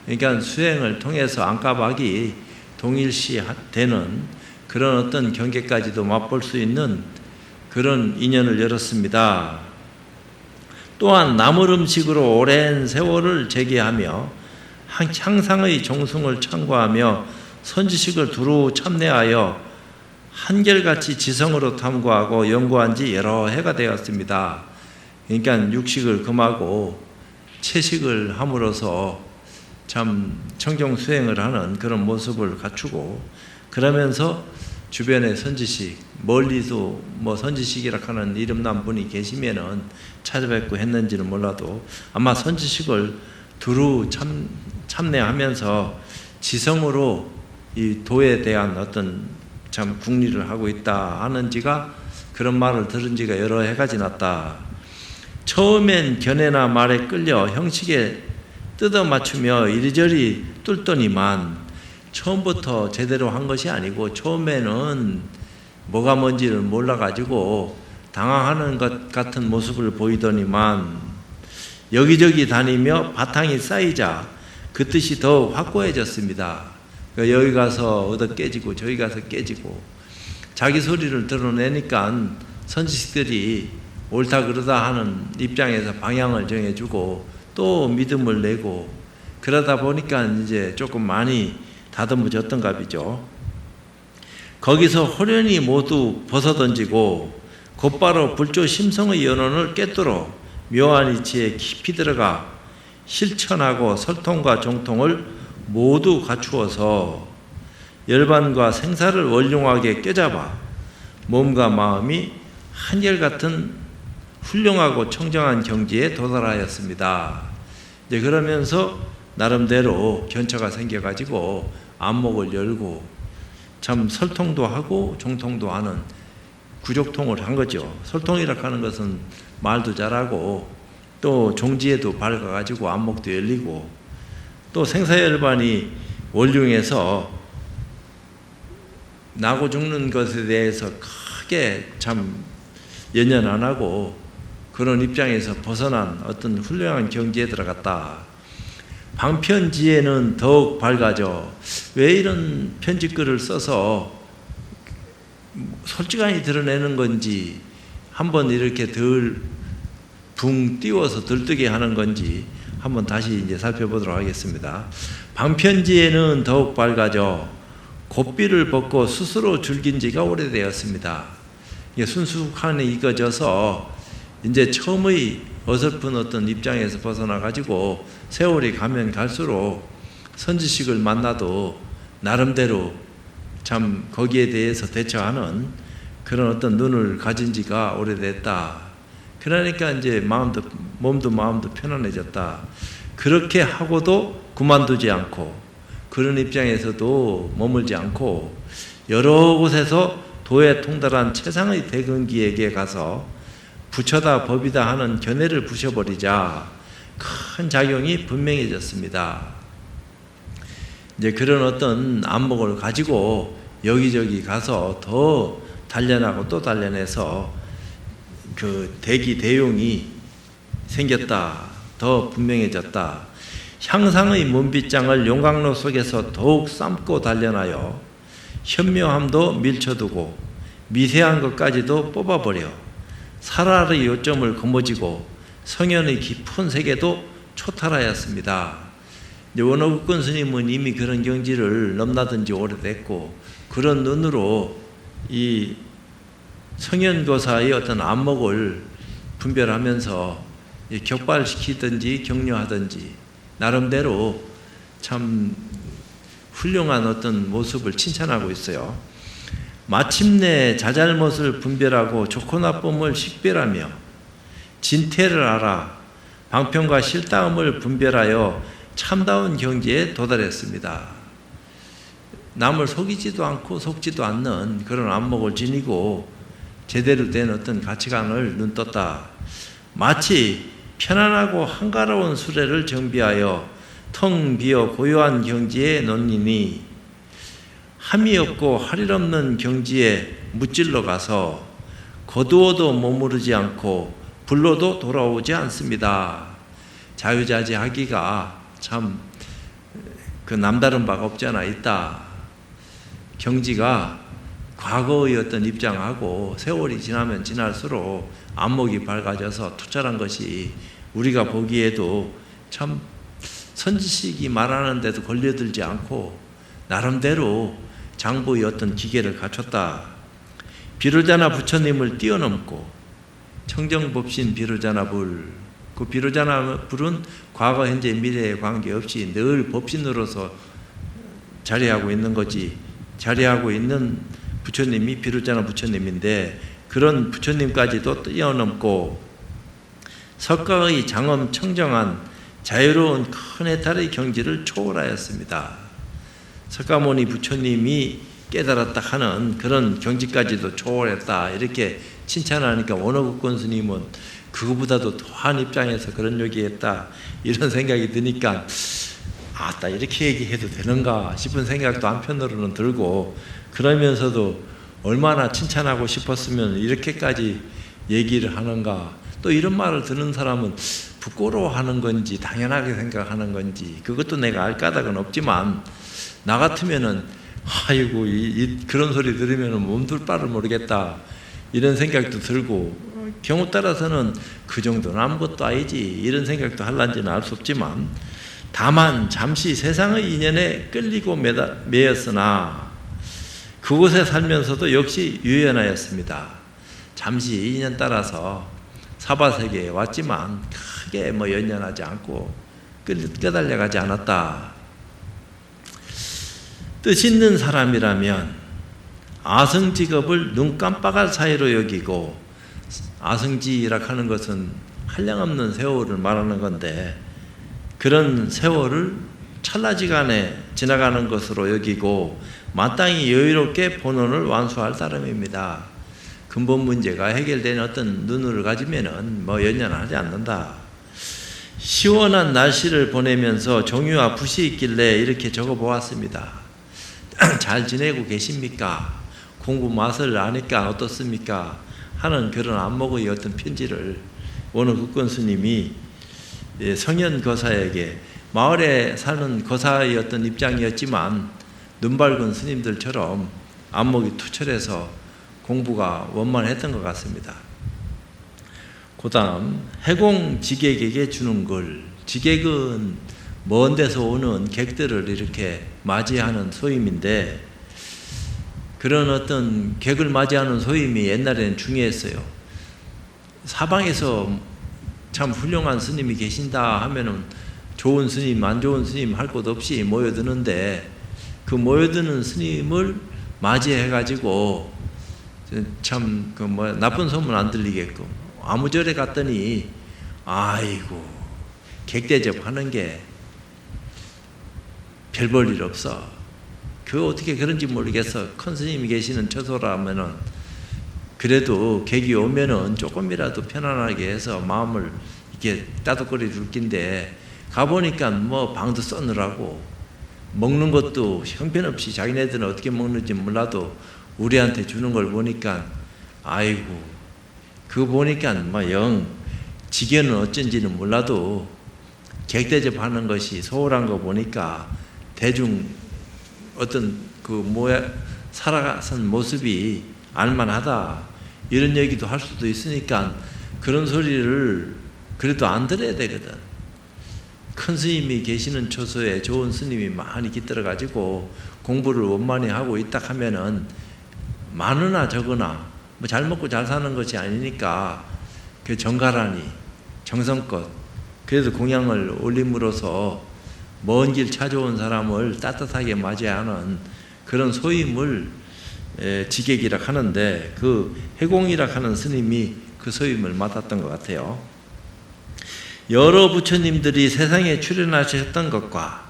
Speaker 5: 그러니까 수행을 통해서 안가박이 동일시 되는 그런 어떤 경계까지도 맛볼 수 있는 그런 인연을 열었습니다. 또한 나물 음식으로 오랜 세월을 제기하며 향상의 종승을 창구하며 선지식을 두루 참내하여 한결같이 지성으로 탐구하고 연구한 지 여러 해가 되었습니다. 그러니까 육식을 금하고 채식을 함으로써 참 청정 수행을 하는 그런 모습을 갖추고, 그러면서 주변에 선지식, 멀리도 뭐 선지식이라 하는 이름난 분이 계시면은 찾아뵙고 했는지는 몰라도 아마 선지식을 두루 참내하면서 지성으로 이 도에 대한 어떤 참 궁리를 하고 있다 하는 지가, 그런 말을 들은 지가 여러 해가 지났다. 처음엔 견해나 말에 끌려 형식에 뜯어 맞추며 이리저리 뚫더니만 처음부터 제대로 한 것이 아니고 처음에는 뭐가 뭔지를 몰라가지고 당황하는 것 같은 모습을 보이더니만 여기저기 다니며 바탕이 쌓이자 그 뜻이 더욱 확고해졌습니다. 그러니까 여기 가서 얻어 깨지고 저기 가서 깨지고 자기 소리를 드러내니까 선지식들이 옳다 그러다 하는 입장에서 방향을 정해주고 또 믿음을 내고 그러다 보니까 이제 조금 많이 다듬어졌던 값이죠. 거기서 호련히 모두 벗어던지고 곧바로 불조 심성의 연원을 꿰뚫어 묘한 이치에 깊이 들어가 실천하고 설통과 정통을 모두 갖추어서 열반과 생사를 원룡하게 껴잡아 몸과 마음이 한결같은 훌륭하고 청정한 경지에 도달하였습니다. 이제 그러면서 나름대로 견처가 생겨가지고 안목을 열고 참 설통도 하고 정통도 하는 구족통을 한 거죠. 설통이라 하는 것은 말도 잘하고 또 종지에도 밝아가지고 안목도 열리고 또 생사열반이 원륭해서 나고 죽는 것에 대해서 크게 참 연연 안 하고 그런 입장에서 벗어난 어떤 훌륭한 경지에 들어갔다. 방편지에는 더욱 밝아져. 왜 이런 편집글을 써서 솔직하게 드러내는 건지 한번 이렇게 붕 띄워서 들뜨게 하는 건지 한번 다시 이제 살펴보도록 하겠습니다. 방편지에는 더욱 밝아져 곱비를 벗고 스스로 즐긴 지가 오래되었습니다. 순수하게 익어져서 이제 처음의 어설픈 어떤 입장에서 벗어나 가지고 세월이 가면 갈수록 선지식을 만나도 나름대로 참 거기에 대해서 대처하는 그런 어떤 눈을 가진 지가 오래됐다. 그러니까 이제 몸도 마음도 편안해졌다. 그렇게 하고도 그만두지 않고 그런 입장에서도 머물지 않고 여러 곳에서 도에 통달한 최상의 대근기에게 가서 부처다 법이다 하는 견해를 부셔버리자 큰 작용이 분명해졌습니다. 이제 그런 어떤 안목을 가지고 여기저기 가서 더 단련하고 또 단련해서 그 대기대용이 생겼다. 더 분명해졌다. 향상의 문빗장을 용광로 속에서 더욱 삶고 단련하여 현묘함도 밀쳐두고 미세한 것까지도 뽑아버려 살아의 요점을 거머쥐고 성현의 깊은 세계도 초탈하였습니다. 원어국권 스님은 이미 그런 경지를 넘나든 지 오래됐고 그런 눈으로 이 성현거사의 어떤 안목을 분별하면서 격발시키든지 격려하든지 나름대로 참 훌륭한 어떤 모습을 칭찬하고 있어요. 마침내 자잘못을 분별하고 좋고 나쁨을 식별하며 진태를 알아 방편과 실다움을 분별하여 참다운 경지에 도달했습니다. 남을 속이지도 않고 속지도 않는 그런 안목을 지니고 제대로 된 어떤 가치관을 눈떴다. 마치 편안하고 한가로운 수레를 정비하여 텅 비어 고요한 경지에 놓으니 함이 없고 할일 없는 경지에 무찔러 가서 거두어도 머무르지 않고 불러도 돌아오지 않습니다. 자유자재하기가 참 그 남다른 바가 없지 않아 있다. 경지가 과거의 어떤 입장하고 세월이 지나면 지날수록 안목이 밝아져서 투철한 것이 우리가 보기에도 참 선지식이 말하는데도 걸려들지 않고 나름대로 장부의 어떤 기계를 갖췄다. 비로자나 부처님을 뛰어넘고 청정법신 비로자나 불, 그 비로자나 불은 과거 현재 미래에 관계없이 늘 법신으로서 자리하고 있는 거지. 자리하고 있는 부처님이 비로자나 부처님인데 그런 부처님까지도 뛰어넘고 석가의 장엄 청정한 자유로운 큰 해탈의 경지를 초월하였습니다. 석가모니 부처님이 깨달았다 하는 그런 경지까지도 초월했다. 이렇게 칭찬하니까 원어국권 스님은 그거보다도 더한 입장에서 그런 얘기했다. 이런 생각이 드니까 아따 이렇게 얘기해도 되는가 싶은 생각도 한편으로는 들고 그러면서도 얼마나 칭찬하고 싶었으면 이렇게까지 얘기를 하는가. 또 이런 말을 듣는 사람은 부끄러워하는 건지 당연하게 생각하는 건지 그것도 내가 알 까닭은 없지만 나 같으면은 아이고 그런 소리 들으면 몸둘 바를 모르겠다 이런 생각도 들고 경우 따라서는 그 정도는 아무것도 아니지 이런 생각도 할란지는 알 수 없지만 다만 잠시 세상의 인연에 끌리고 매였으나 그곳에 살면서도 역시 유연하였습니다. 잠시 인연 따라서 사바세계에 왔지만 크게 연연하지 않고 끄달려가지 않았다. 뜻 있는 사람이라면 아성직업을 눈 깜빡할 사이로 여기고 아성지라 하는 것은 한량없는 세월을 말하는 건데 그런 세월을 찰나지간에 지나가는 것으로 여기고 마땅히 여유롭게 본원을 완수할 따름입니다. 근본 문제가 해결된 어떤 눈을 가지면은 연연하지 않는다. 시원한 날씨를 보내면서 종유와 붓이 있길래 이렇게 적어 보았습니다. 잘 지내고 계십니까? 공부 맛을 아니까 어떻습니까? 하는 그런 안목의 어떤 편지를 원어국권 스님이 성현 거사에게 마을에 사는 거사의 어떤 입장이었지만 눈 밝은 스님들처럼 안목이 투철해서 공부가 원만했던 것 같습니다. 그 다음 해공지객에게 주는 글. 지객은 먼 데서 오는 객들을 이렇게 맞이하는 소임인데 그런 어떤 객을 맞이하는 소임이 옛날에는 중요했어요. 사방에서 참 훌륭한 스님이 계신다 하면은 좋은 스님, 안 좋은 스님 할 것 없이 모여드는데 그 모여드는 스님을 맞이해가지고 참 그 뭐 나쁜 소문 안 들리게끔 아무 절에 갔더니 아이고 객대접 하는 게 별 볼 일 없어. 그 어떻게 그런지 모르겠어. 큰 스님이 계시는 처소라면은 그래도 객이 오면은 조금이라도 편안하게 해서 마음을 이렇게 따뜻거려 줄 낀데 가보니까 뭐 방도 써느라고 먹는 것도 형편없이 자기네들은 어떻게 먹는지 몰라도 우리한테 주는 걸 보니까 아이고 그거 보니까 뭐 영 직연은 어쩐지는 몰라도 객대접하는 것이 소홀한 거 보니까 대중 어떤 그 뭐야 살아가는 모습이 알만하다 이런 얘기도 할 수도 있으니까 그런 소리를 그래도 안 들어야 되거든. 큰 스님이 계시는 처소에 좋은 스님이 많이 깃들어가지고 공부를 원만히 하고 있다 하면은 많으나 적으나 뭐 잘 먹고 잘 사는 것이 아니니까 그 정가라니 정성껏 그래도 공양을 올림으로써 먼 길 찾아온 사람을 따뜻하게 맞이하는 그런 소임을 지객이라 하는데 그 해공이라 하는 스님이 그 소임을 맡았던 것 같아요. 여러 부처님들이 세상에 출현하셨던 것과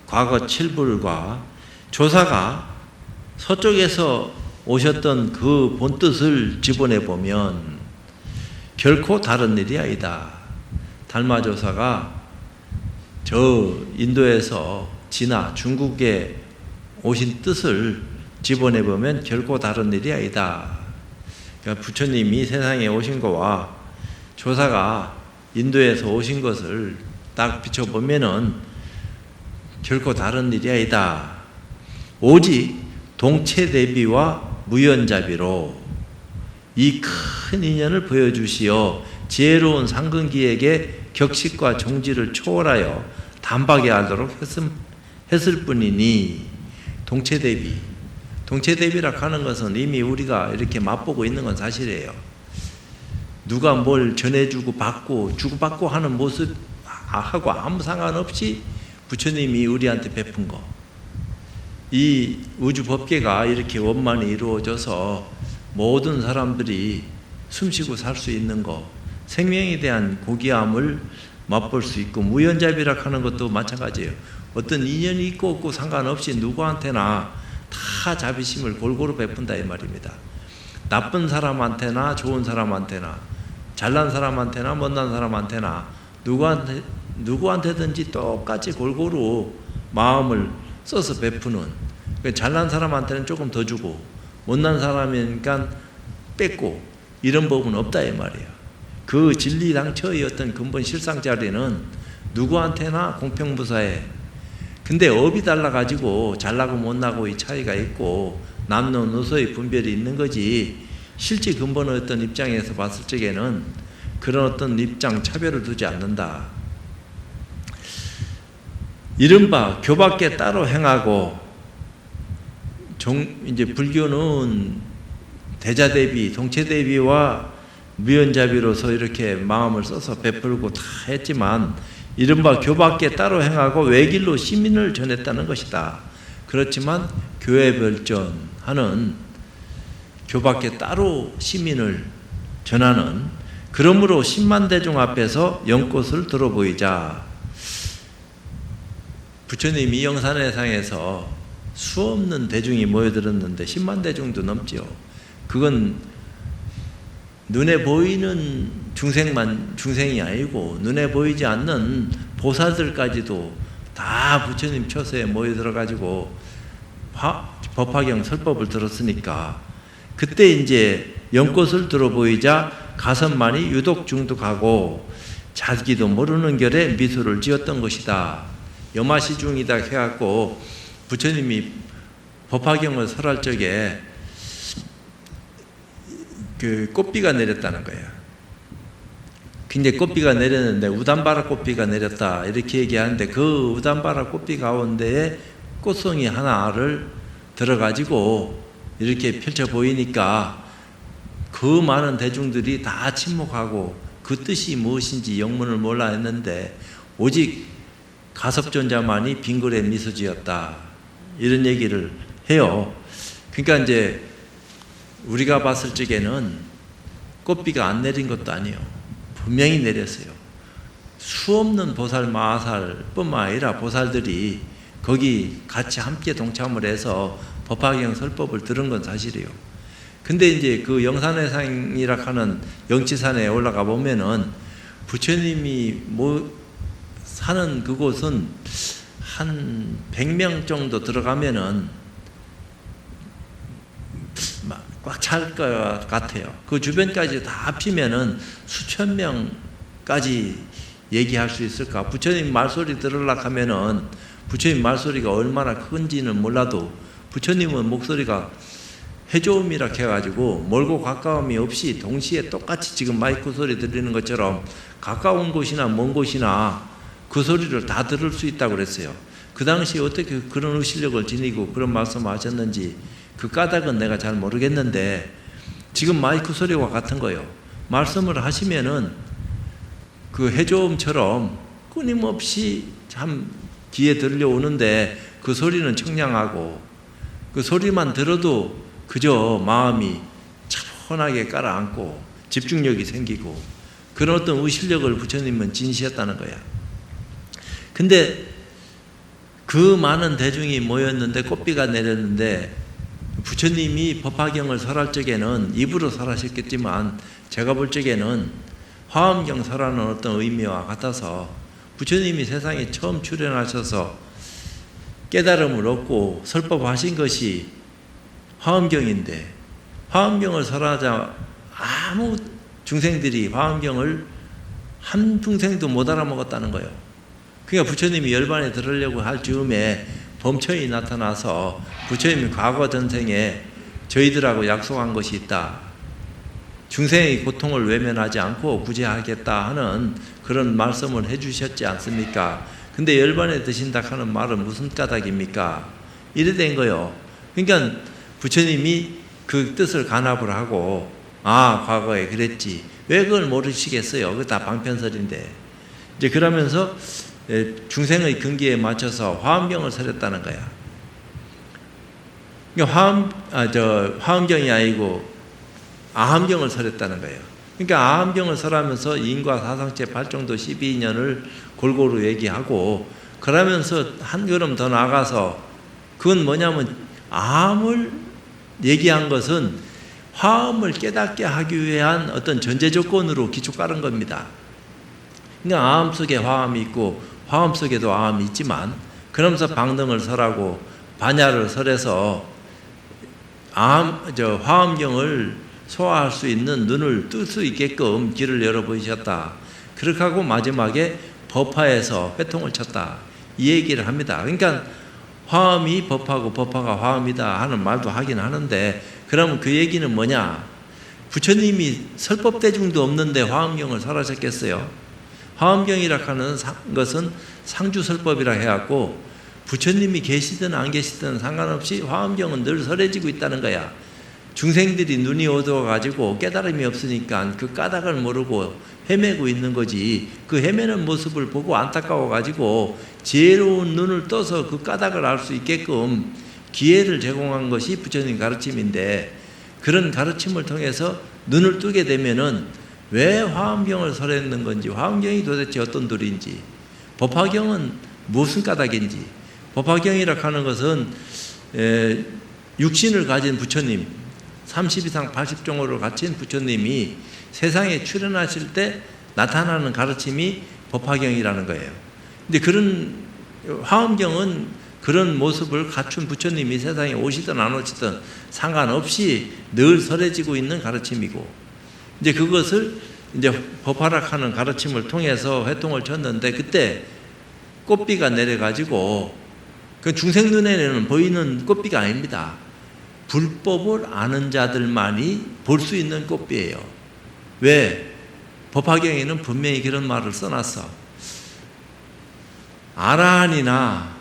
Speaker 5: 과거 칠불과 조사가 서쪽에서 오셨던 그 본뜻을 집어내보면 결코 다른 일이 아니다. 달마조사가 저 인도에서 지나 중국에 오신 뜻을 집어내보면 결코 다른 일이 아니다. 그러니까 부처님이 세상에 오신 거와 조사가 인도에서 오신 것을 딱 비춰보면은 결코 다른 일이 아니다. 오직 동체대비와 무연자비로 이 큰 인연을 보여주시어 지혜로운 상근기에게 격식과 종지를 초월하여 단박에 하도록 했을 뿐이니 동체대비. 동체대비라 하는 것은 이미 우리가 이렇게 맛보고 있는 건 사실이에요. 누가 뭘 전해주고 받고 주고받고 하는 모습하고 아무 상관없이 부처님이 우리한테 베푼 거. 이 우주 법계가 이렇게 원만히 이루어져서 모든 사람들이 숨쉬고 살 수 있는 거, 생명에 대한 고귀함을 맛볼 수 있고 무연자비라 하는 것도 마찬가지예요. 어떤 인연이 있고 없고 상관없이 누구한테나 다 자비심을 골고루 베푼다 이 말입니다. 나쁜 사람한테나 좋은 사람한테나 잘난 사람한테나 못난 사람한테나 누구한테든지 똑같이 골고루 마음을 써서 베푸는, 잘난 사람한테는 조금 더 주고 못난 사람이니까 뺏고 이런 법은 없다 이 말이에요. 그 진리당처의 어떤 근본 실상 자리는 누구한테나 공평무사해. 근데 업이 달라가지고 잘나고 못나고 이 차이가 있고 남녀노소의 분별이 있는 거지, 실제 근본의 어떤 입장에서 봤을 적에는 그런 어떤 입장 차별을 두지 않는다. 이른바 교밖에 따로 행하고 이제 불교는 대자대비, 동체대비와 무연자비로서 이렇게 마음을 써서 베풀고 다 했지만 이른바 교밖에 따로 행하고 외길로 시민을 전했다는 것이다. 그렇지만 교회 별전하는 교밖에 따로 시민을 전하는, 그러므로 10만 대중 앞에서 연꽃을 들어보이자. 부처님이 영산회상에서 수없는 대중이 모여들었는데 10만 대중도 넘지요. 그건 눈에 보이는 중생이 아니고 눈에 보이지 않는 보살들까지도 다 부처님 처소에 모여들어가지고 법화경 설법을 들었으니까 그때 이제 연꽃을 들어보이자 가선만이 유독 중독하고 자기도 모르는 결에 미소를 지었던 것이다. 여마시 중이다 해갖고 부처님이 법화경을 설할 적에 그 꽃비가 내렸다는 거예요. 근데 꽃비가 내렸는데 우담바라 꽃비가 내렸다 이렇게 얘기하는데 그 우담바라 꽃비 가운데에 꽃송이 하나를 들어가지고 이렇게 펼쳐 보이니까 그 많은 대중들이 다 침묵하고 그 뜻이 무엇인지 영문을 몰라 했는데 오직 가섭존자만이 빙글에 미소 지었다. 이런 얘기를 해요. 그러니까 이제 우리가 봤을 적에는 꽃비가 안 내린 것도 아니에요. 분명히 내렸어요. 수없는 보살 마하살뿐만 아니라 보살들이 거기 같이 함께 동참을 해서 법화경 설법을 들은 건 사실이에요. 근데 이제 그 영산회상이라 하는 영치산에 올라가 보면은 부처님이 사는 그곳은 한 100명 정도 들어가면은 꽉 찰 것 같아요. 그 주변까지 다 합치면은 수천 명까지 얘기할 수 있을까? 부처님 말소리 들으려고 하면은 부처님 말소리가 얼마나 큰지는 몰라도 부처님은 목소리가 해조음이라 해가지고 멀고 가까움이 없이 동시에 똑같이 지금 마이크 소리 들리는 것처럼 가까운 곳이나 먼 곳이나 그 소리를 다 들을 수 있다고 그랬어요. 그 당시에 어떻게 그런 의식력을 지니고 그런 말씀을 하셨는지 그 까닭은 내가 잘 모르겠는데 지금 마이크 소리와 같은 거예요. 말씀을 하시면은 그 해조음처럼 끊임없이 참 귀에 들려오는데 그 소리는 청량하고 그 소리만 들어도 그저 마음이 차분하게 깔아앉고 집중력이 생기고 그런 어떤 의식력을 부처님은 지니셨다는 거야. 근데 그 많은 대중이 모였는데 꽃비가 내렸는데 부처님이 법화경을 설할 적에는 입으로 설하셨겠지만 제가 볼 적에는 화엄경 설하는 어떤 의미와 같아서 부처님이 세상에 처음 출현하셔서 깨달음을 얻고 설법하신 것이 화엄경인데 화엄경을 설하자 아무 중생들이 화엄경을 한 중생도 못 알아먹었다는 거예요. 그러니까 부처님이 열반에 들으려고 할 즈음에 범처이 나타나서 부처님이 과거 전생에 저희들하고 약속한 것이 있다. 중생의 고통을 외면하지 않고 구제하겠다 하는 그런 말씀을 해주셨지 않습니까? 근데 열반에 드신다 하는 말은 무슨 까닭입니까? 이래 된 거요. 그러니까 부처님이 그 뜻을 간합을 하고 과거에 그랬지. 왜 그걸 모르시겠어요? 그거 다 방편설인데. 이제 그러면서 중생의 근기에 맞춰서 화엄경을 설했다는 거야. 그러니까 화엄경이 아니고 아함경을 설했다는 거예요. 그러니까 아함경을 설하면서 인과 사상체 8정도 12년을 골고루 얘기하고 그러면서 한 걸음 더 나가서 그건 뭐냐면 아함을 얘기한 것은 화엄을 깨닫게 하기 위한 어떤 전제 조건으로 기초 깔은 겁니다. 그러니까 아함 속에 화엄이 있고 화엄 속에도 아함이 있지만 그러면서 방등을 설하고 반야를 설해서 화엄경을 소화할 수 있는 눈을 뜰 수 있게끔 길을 열어 보이셨다. 그렇게 하고 마지막에 법화에서 회통을 쳤다. 이 얘기를 합니다. 그러니까 화엄이 법화고 법화가 화엄이다 하는 말도 하긴 하는데 그러면 그 얘기는 뭐냐? 부처님이 설법대중도 없는데 화엄경을 설하셨겠어요? 화엄경이라 하는 것은 상주설법이라 해갖고 부처님이 계시든 안 계시든 상관없이 화엄경은 늘 설해지고 있다는 거야. 중생들이 눈이 어두워가지고 깨달음이 없으니까 그 까닭을 모르고 헤매고 있는 거지. 그 헤매는 모습을 보고 안타까워가지고 지혜로운 눈을 떠서 그 까닭을 알 수 있게끔 기회를 제공한 것이 부처님 가르침인데 그런 가르침을 통해서 눈을 뜨게 되면은 왜 화엄경을 설했는 건지 화엄경이 도대체 어떤 도리인지 법화경은 무슨 까닭인지 법화경이라 하는 것은 육신을 가진 부처님 30 이상 80종으로 갖춘 부처님이 세상에 출현하실 때 나타나는 가르침이 법화경이라는 거예요. 근데 그런 화엄경은 그런 모습을 갖춘 부처님이 세상에 오시든 안 오시든 상관없이 늘 설해지고 있는 가르침이고 이제 그것을 이제 법화락하는 가르침을 통해서 회통을 쳤는데 그때 꽃비가 내려가지고 그 중생 눈에는 보이는 꽃비가 아닙니다. 불법을 아는 자들만이 볼 수 있는 꽃비예요. 왜? 법화경에는 분명히 그런 말을 써놨어. 아라한이나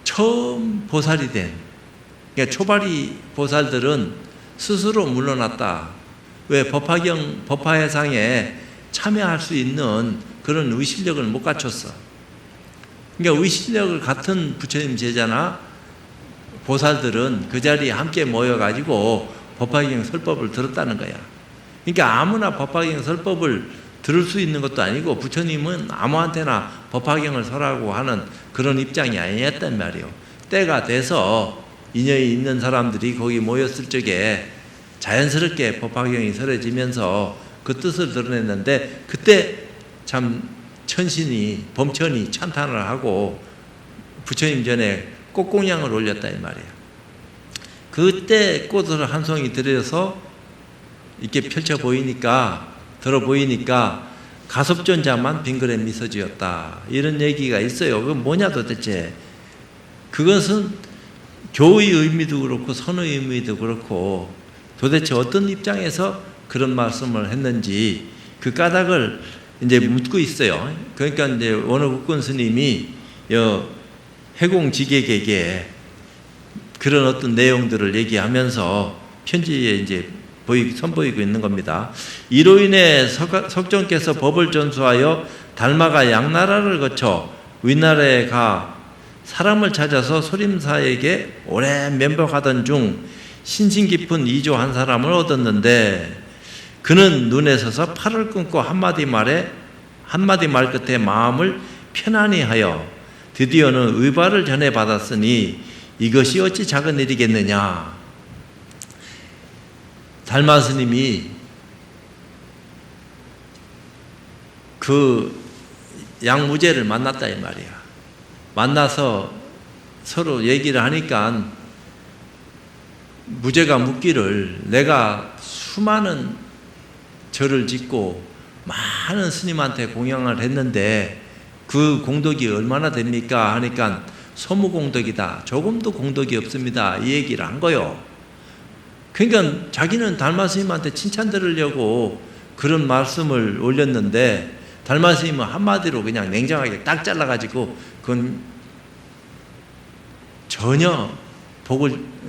Speaker 5: 처음 보살이 된 그러니까 초발이 보살들은 스스로 물러났다. 왜 법화회상에 참여할 수 있는 그런 의식력을 못 갖췄어. 그러니까 의식력을 같은 부처님 제자나 보살들은 그 자리에 함께 모여가지고 법화경 설법을 들었다는 거야. 그러니까 아무나 법화경 설법을 들을 수 있는 것도 아니고 부처님은 아무한테나 법화경을 설하고 하는 그런 입장이 아니었단 말이에요. 때가 돼서 인연이 있는 사람들이 거기 모였을 적에 자연스럽게 법화경이 설해지면서 그 뜻을 드러냈는데, 그때 참 범천이 찬탄을 하고 부처님 전에 꽃공양을 올렸다 이 말이에요. 그때 꽃을 한 송이 들여서 이렇게 펼쳐 보이니까, 들어 보이니까 가섭존자만 빙그레 미소 지었다, 이런 얘기가 있어요. 그건 뭐냐 도대체. 그것은 교의 의미도 그렇고 선의 의미도 그렇고 도대체 어떤 입장에서 그런 말씀을 했는지 그 까닭을 이제 묻고 있어요. 그러니까 이제 원어국군 스님이 해공지객에게 그런 어떤 내용들을 얘기하면서 편지에 이제 선보이고 있는 겁니다. 이로 인해 석정께서 법을 전수하여 달마가 양나라를 거쳐 위나라에 가 사람을 찾아서 소림사에게 오래 면벽하던 중 신심 깊은 이조 한 사람을 얻었는데, 그는 눈에 서서 팔을 끊고 한마디 말 끝에 마음을 편안히 하여 드디어는 의발을 전해 받았으니 이것이 어찌 작은 일이겠느냐. 달마 스님이 그 양무제를 만났다 이 말이야. 만나서 서로 얘기를 하니까 무제가 묻기를, 내가 수많은 절을 짓고 많은 스님한테 공양을 했는데 그 공덕이 얼마나 됩니까? 하니까 소무공덕이다, 조금도 공덕이 없습니다, 이 얘기를 한 거요. 그러니까 자기는 달마 스님한테 칭찬 들으려고 그런 말씀을 올렸는데, 달마 스님은 한마디로 그냥 냉정하게 딱 잘라가지고 그건 전혀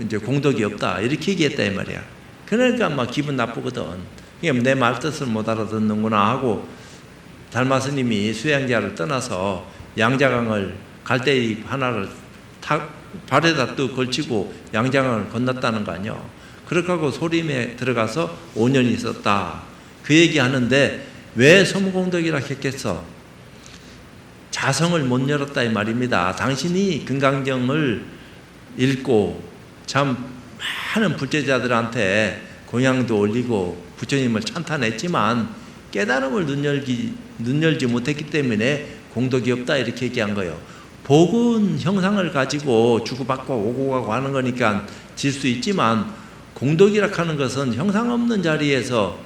Speaker 5: 이제 공덕이 없다, 이렇게 얘기했다 이 말이야. 그러니까 막 기분 나쁘거든. 그러니까 내 말 뜻을 못 알아듣는구나 하고 달마 스님이 수양자를 떠나서 양자강을 갈대잎 하나를 발에다 또 걸치고 양자강을 건넜다는 거 아니야. 그렇게 하고 소림에 들어가서 5년 있었다, 그 얘기 하는데 왜 소무공덕이라 했겠어? 자성을 못 열었다 이 말입니다. 당신이 금강경을 읽고 참 많은 불제자들한테 공양도 올리고 부처님을 찬탄했지만 깨달음을 눈열지 못했기 때문에 공덕이 없다, 이렇게 얘기한 거예요. 복은 형상을 가지고 주고받고 오고 가고 하는 거니까 질 수 있지만, 공덕이라 하는 것은 형상 없는 자리에서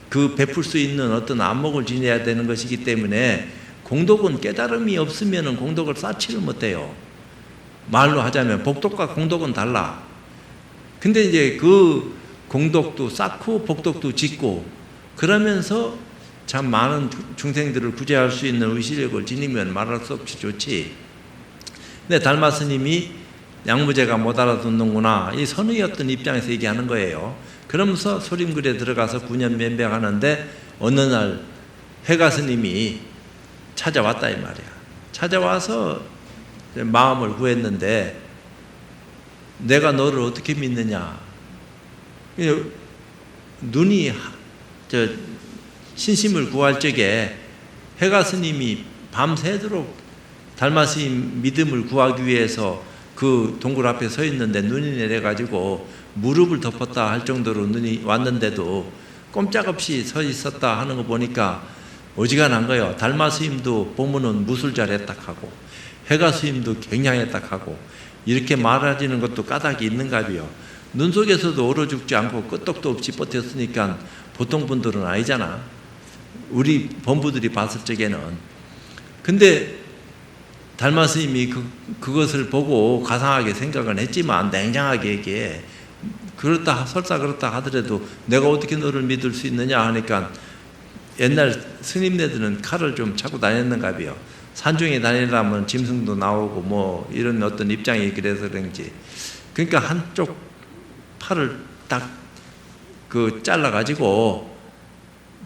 Speaker 5: 그 베풀 수 있는 어떤 안목을 지녀야 되는 것이기 때문에, 공덕은 깨달음이 없으면 공덕을 쌓지를 못해요. 말로 하자면 복덕과 공덕은 달라. 근데 이제 그 공덕도 쌓고 복덕도 짓고 그러면서 참 많은 중생들을 구제할 수 있는 의식력을 지니면 말할 수 없이 좋지. 근데 달마 스님이 양무제가 못 알아듣는구나, 이 선의 어떤 입장에서 얘기하는 거예요. 그러면서 소림굴에 들어가서 9년 면배하는데 어느 날 해가 스님이 찾아왔다 이 말이야. 찾아와서 마음을 구했는데, 내가 너를 어떻게 믿느냐. 눈이 신심을 구할 적에 해가 스님이 밤새도록 달마 스님 믿음을 구하기 위해서 그 동굴 앞에 서 있는데 눈이 내려가지고 무릎을 덮었다 할 정도로 눈이 왔는데도 꼼짝없이 서 있었다 하는 거 보니까 어지간한 거예요. 달마 스님도 보면은 무술잘했다 하고 해가 스님도 굉장했다 하고 이렇게 말하지는 것도 까닭이 있는가 봐요. 눈 속에서도 얼어 죽지 않고 끄떡도 없이 버텼으니까 보통 분들은 아니잖아. 우리 범부들이 봤을 적에는. 근데 달마 스님이 그것을 보고 가상하게 생각은 했지만 냉정하게 얘기해. 설사 그렇다 하더라도 내가 어떻게 너를 믿을 수 있느냐 하니까 옛날 스님네들은 칼을 좀 차고 다녔는가 봐요. 산중에 다니려면 짐승도 나오고 뭐 이런 어떤 입장이 그래서 그런지. 그러니까 한쪽 팔을 딱 잘라가지고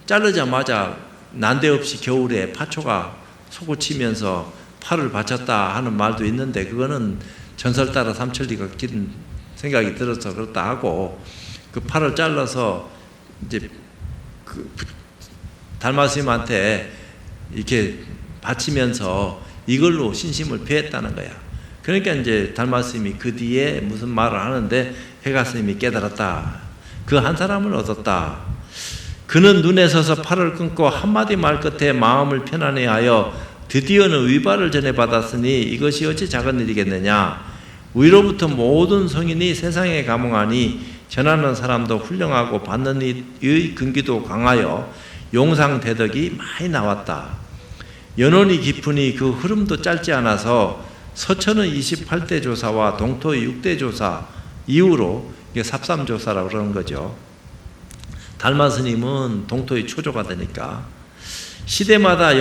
Speaker 5: 자르자마자 난데없이 겨울에 파초가 솟구치면서 팔을 바쳤다 하는 말도 있는데 그거는 전설 따라 삼천리가 긴 생각이 들어서 그렇다 하고 그 팔을 잘라서 이제 그 달마스님한테 이렇게 바치면서 이걸로 신심을 배했다는 거야. 그러니까 이제 달마스님이 그 뒤에 무슨 말을 하는데 해가스님이 깨달았다. 그 한 사람을 얻었다. 그는 눈에 서서 팔을 끊고 한마디 말 끝에 마음을 편안해 하여 드디어는 위발을 전해받았으니 이것이 어찌 작은 일이겠느냐. 위로부터 모든 성인이 세상에 감흥하니 전하는 사람도 훌륭하고 받는 이의 근기도 강하여 용상대덕이 많이 나왔다. 연원이 깊으니 그 흐름도 짧지 않아서 서천의 28대 조사와 동토의 6대 조사 이후로 이게 삽삼조사라고 그러는 거죠. 달마스님은 동토의 초조가 되니까 시대마다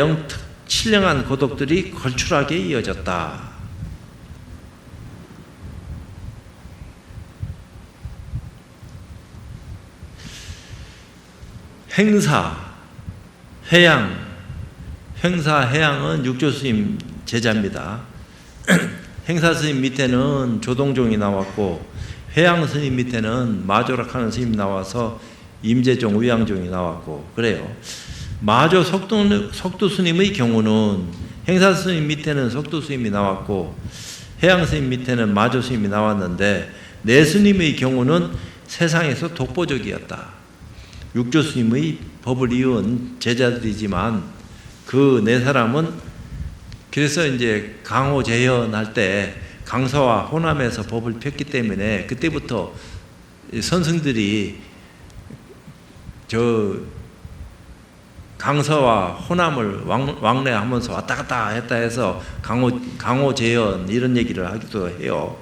Speaker 5: 신령한 고독들이 걸출하게 이어졌다. 행사, 해양, 행사, 해양은 육조스님 제자입니다. 행사 스님 밑에는 조동종이 나왔고 해양 스님 밑에는 마조락하는 스님이 나와서 임재종, 의양종이 나왔고 그래요. 마조 속두 스님의 경우는 행사 스님 밑에는 속두 스님이 나왔고 해양 스님 밑에는 마조 스님이 나왔는데 네 스님의 경우는 세상에서 독보적이었다. 육조 스님의 법을 이은 제자들이지만 그 네 사람은 그래서 이제 강호재현할 때 강서와 호남에서 법을 폈기 때문에 그때부터 선승들이 저 강서와 호남을 왕래하면서 왔다 갔다 했다 해서 강호재현 이런 얘기를 하기도 해요.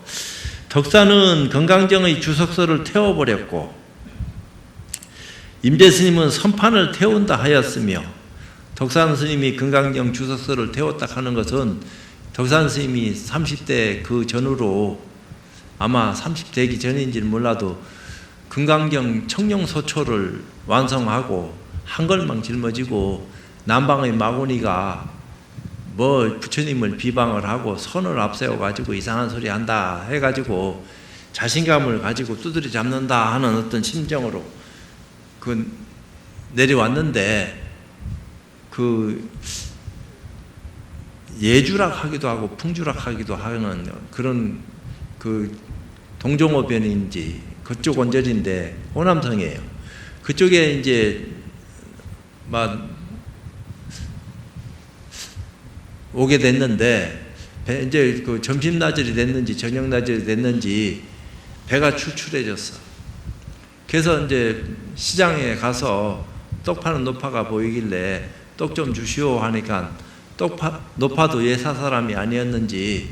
Speaker 5: 덕사는 건강정의 주석서를 태워버렸고 임재스님은 선판을 태운다 하였으며 덕산 스님이 건강정 주석서를 태웠다 하는 것은 덕산 스님이 30대 그 전후로 아마 30대기 전인지는 몰라도 건강정 청룡소초를 완성하고 한걸망 짊어지고 남방의 마구니가 뭐 부처님을 비방을 하고 선을 앞세워가지고 이상한 소리 한다 해가지고 자신감을 가지고 두드려 잡는다 하는 어떤 심정으로 그 내려왔는데 그 예주락하기도 하고 풍주락하기도 하는 그런 그 동종어변인지 그쪽 원절인데 호남성이에요. 그쪽에 이제 막 오게 됐는데 이제 그 점심 나절이 됐는지 저녁 나절이 됐는지 배가 출출해졌어. 그래서 이제 시장에 가서 떡 파는 노파가 보이길래 떡 좀 주시오 하니까 노파도 예사 사람이 아니었는지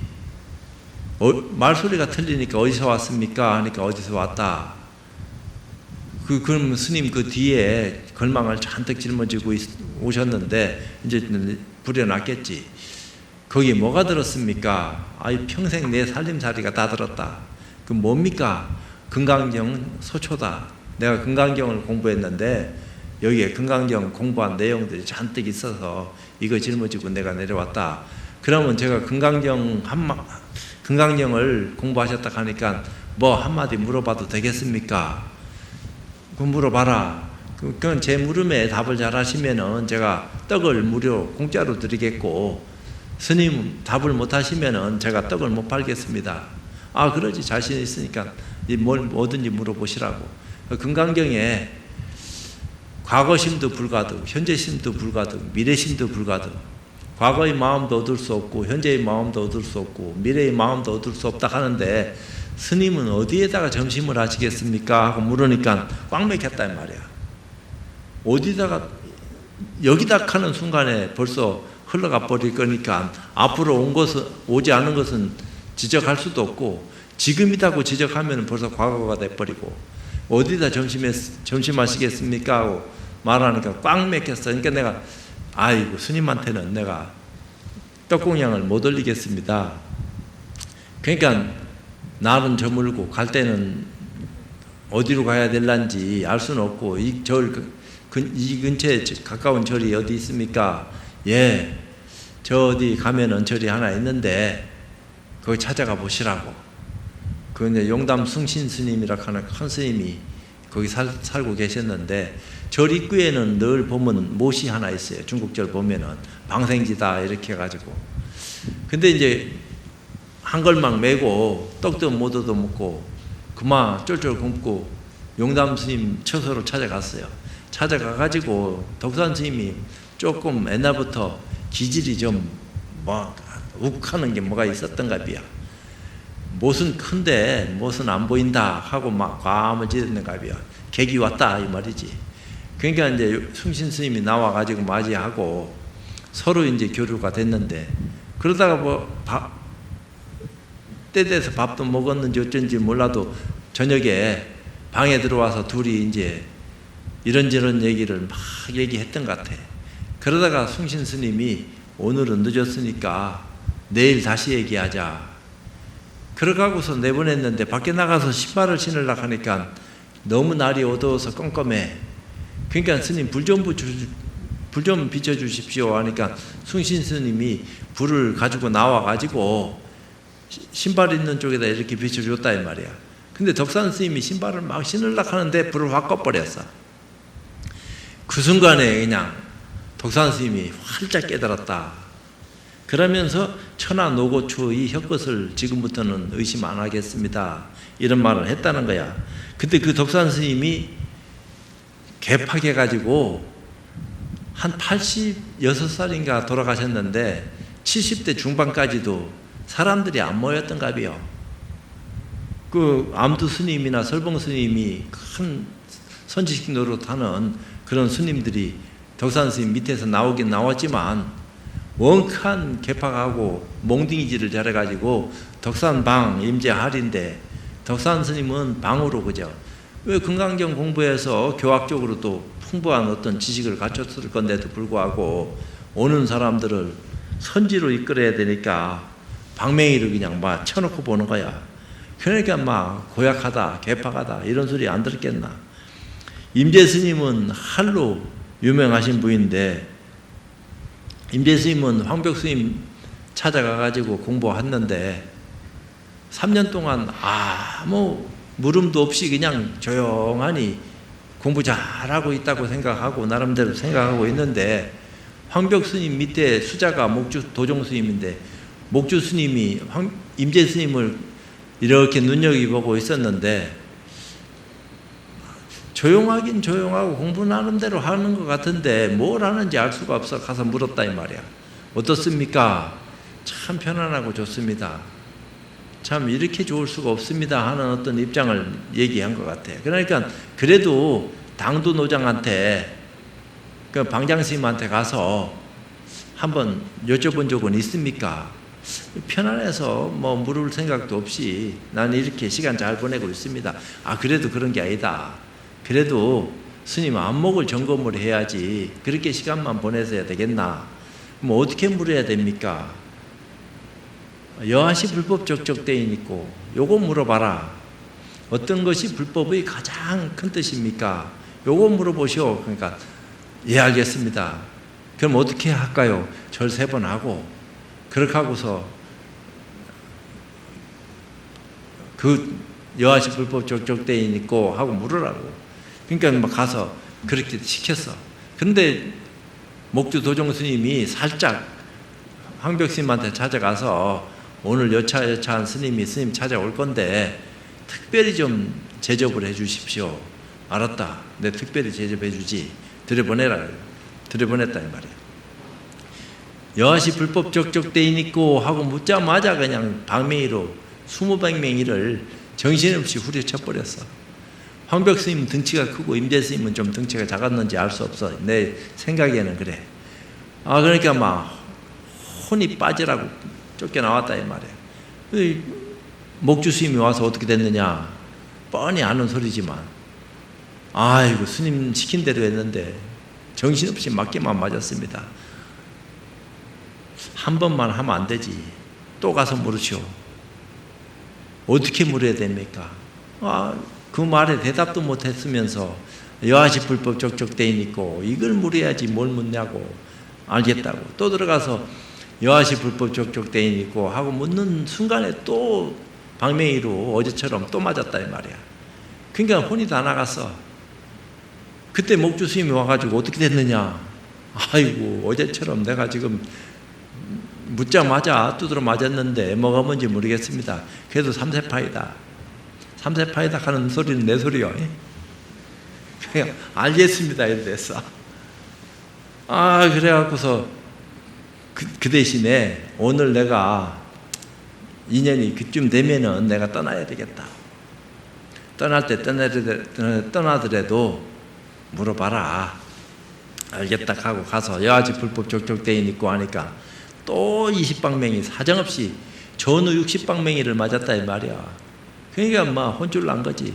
Speaker 5: 말소리가 틀리니까 어디서 왔습니까? 하니까 어디서 왔다. 그럼 스님 그 뒤에 걸망을 잔뜩 짊어지고 오셨는데 이제 부려놨겠지. 거기에 뭐가 들었습니까? 아이 평생 내 살림살이가 다 들었다. 그 뭡니까? 건강정 소초다. 내가 건강정을 공부했는데 여기에 건강정 공부한 내용들이 잔뜩 있어서 이거 짊어지고 내가 내려왔다. 그러면 제가 건강정을 공부하셨다 하니까 뭐 한마디 물어봐도 되겠습니까? 그 물어봐라. 그건 제 물음에 답을 잘 하시면은 제가 떡을 무료 공짜로 드리겠고 스님 답을 못 하시면은 제가 떡을 못 팔겠습니다. 아 그러지 자신 있으니까 뭐든지 물어보시라고. 건강정에 과거심도 불가득, 현재심도 불가득, 미래심도 불가득. 과거의 마음도 얻을 수 없고 현재의 마음도 얻을 수 없고 미래의 마음도 얻을 수 없다 하는데 스님은 어디에다가 점심을 하시겠습니까? 하고 물으니까 꽉 막혔단 말이야. 어디다가 여기다 하는 순간에 벌써 흘러가 버릴 거니까 앞으로 오지 않은 것은 지적할 수도 없고 지금이라고 지적하면 벌써 과거가 돼버리고 어디다 점심하시겠습니까? 하고 말하니까 꽉 막혔어. 그러니까 내가 아이고 스님한테는 내가 떡공양을 못 올리겠습니다. 그러니까 날은 저물고 갈 때는 어디로 가야 될란지 알 수는 없고 이 근처에 가까운 절이 어디 있습니까? 예, 저 어디 가면은 절이 하나 있는데 거기 찾아가 보시라고. 그 이제 용담 승신 스님이라 하는 큰 스님이 거기 살고 계셨는데 절 입구에는 늘 보면 못이 하나 있어요. 중국절 보면은 방생지다 이렇게 해가지고. 근데 이제 한걸막 메고 떡도 못 얻어먹고 그만 쫄쫄 굶고 용담 스님 처소로 찾아갔어요. 찾아가가지고 덕산 스님이 조금 옛날부터 기질이 좀 뭐 욱하는 게 뭐가 있었던가 봐요. 못은 큰데 못은 안 보인다 하고 막 과음을 지르는가 봐요. 객이 왔다 이 말이지. 그러니까 이제 승신 스님이 나와가지고 맞이하고 서로 이제 교류가 됐는데 그러다가 뭐 때 돼서 밥도 먹었는지 어쩐지 몰라도 저녁에 방에 들어와서 둘이 이제 이런저런 얘기를 막 얘기했던 것 같아. 그러다가 승신 스님이 오늘은 늦었으니까 내일 다시 얘기하자. 그러고서 내보냈는데 밖에 나가서 신발을 신으려고 하니까 너무 날이 어두워서 껌껌해. 그러니까 스님 불 좀 비춰주십시오 하니까 승신 스님이 불을 가지고 나와가지고 신발 있는 쪽에다 이렇게 비춰줬다 이 말이야. 근데 덕산 스님이 신발을 막 신으려고 하는데 불을 확 꺼버렸어. 그 순간에 그냥 덕산 스님이 활짝 깨달았다. 그러면서 천하 노고추의 혀것을 지금부터는 의심 안 하겠습니다. 이런 말을 했다는 거야. 그때 그 덕산 스님이 개팍해가지고 한 86살인가 돌아가셨는데 70대 중반까지도 사람들이 안 모였던가 봐요. 그 암두 스님이나 설봉 스님이 큰 선지식 노릇하는 그런 스님들이 덕산 스님 밑에서 나오긴 나왔지만 원칸 개팍하고 몽둥이질을 잘해가지고 덕산 방 임재할인데 덕산 스님은 방으로 그죠. 왜 금강경 공부해서 교학적으로 또 풍부한 어떤 지식을 갖췄을 건데도 불구하고 오는 사람들을 선지로 이끌어야 되니까 방맹이를 그냥 막 쳐놓고 보는 거야. 그러니까 막 고약하다, 개팍하다 이런 소리 안 들었겠나. 임재 스님은 할로 유명하신 분인데 임재 스님은 황벽 스님 찾아가가지고 공부했는데 3년 동안 아무 물음도 없이 그냥 조용하니 공부 잘하고 있다고 생각하고 나름대로 생각하고 있는데 황벽 스님 밑에 수자가 목주 도종 스님인데 목주 스님이 임재 스님을 이렇게 눈여겨보고 있었는데 조용하긴 조용하고 공부 나름대로 하는 것 같은데 뭘 하는지 알 수가 없어 가서 물었다 이 말이야. 어떻습니까? 참 편안하고 좋습니다. 참 이렇게 좋을 수가 없습니다 하는 어떤 입장을 얘기한 것 같아. 그러니까 그래도 당도 노장한테 그 방장스님한테 가서 한번 여쭤본 적은 있습니까? 편안해서 뭐 물을 생각도 없이 나는 이렇게 시간 잘 보내고 있습니다. 그래도 그런 게 아니다. 그래도 스님 안목을 점검을 해야지 그렇게 시간만 보내서야 되겠나? 뭐 어떻게 물어야 됩니까? 여하시 불법 적적대인 있고 요거 물어봐라. 어떤 것이 불법의 가장 큰 뜻입니까? 요거 물어보시오. 그러니까 예 알겠습니다. 그럼 어떻게 할까요? 절 3번 하고 그렇게 하고서 그 여하시 불법 적적대인 있고 하고 물으라고. 그러니까 막 가서 그렇게 시켰어. 그런데 목주 도종 스님이 살짝 황벽 스님한테 찾아가서 오늘 여차여차한 스님이 스님 찾아올 건데 특별히 좀 제접을 해 주십시오. 알았다. 내 특별히 제접해 주지. 들여보내라. 들여보냈다 이 말이야. 여하시 불법 적적대인 있고 하고 묻자마자 그냥 방맹이로 20방맹이를 정신없이 후려쳐버렸어. 황벽 스님은 등치가 크고 임재 스님은 좀 등치가 작았는지 알 수 없어. 내 생각에는 그래. 그러니까 막 혼이 빠지라고 쫓겨나왔다 이 말이야. 목주 스님이 와서 어떻게 됐느냐 뻔히 아는 소리지만 아이고 스님 시킨 대로 했는데 정신없이 맞기만 맞았습니다. 한 번만 하면 안 되지. 또 가서 물으시오. 어떻게 물어야 됩니까? 그 말에 대답도 못했으면서 여하시 불법 족족대인 있고 이걸 물어야지 뭘 묻냐고. 알겠다고 또 들어가서 여하시 불법 족족대인 있고 하고 묻는 순간에 또 방맹이로 어제처럼 또 맞았다 이 말이야. 그러니까 혼이 다 나갔어. 그때 목주 스님이 와가지고 어떻게 됐느냐. 아이고 어제처럼 내가 지금 묻자마자 두드러 맞았는데 뭐가 뭔지 모르겠습니다. 그래도 3세파이다. 3세파이다 하는 소리는 내 소리요. 그냥 알겠습니다 이래 됐어. 그래갖고서 그 대신에 오늘 내가 인연이 그쯤 되면은 내가 떠나야 되겠다. 떠날 때 떠나더라도 물어봐라. 알겠다 하고 가서 여하지 불법 족족대인 있고 하니까 또 20방맹이 사정없이 전후 60방맹이를 맞았다 이 말이야. 그러니까 막 혼쭐 난 거지.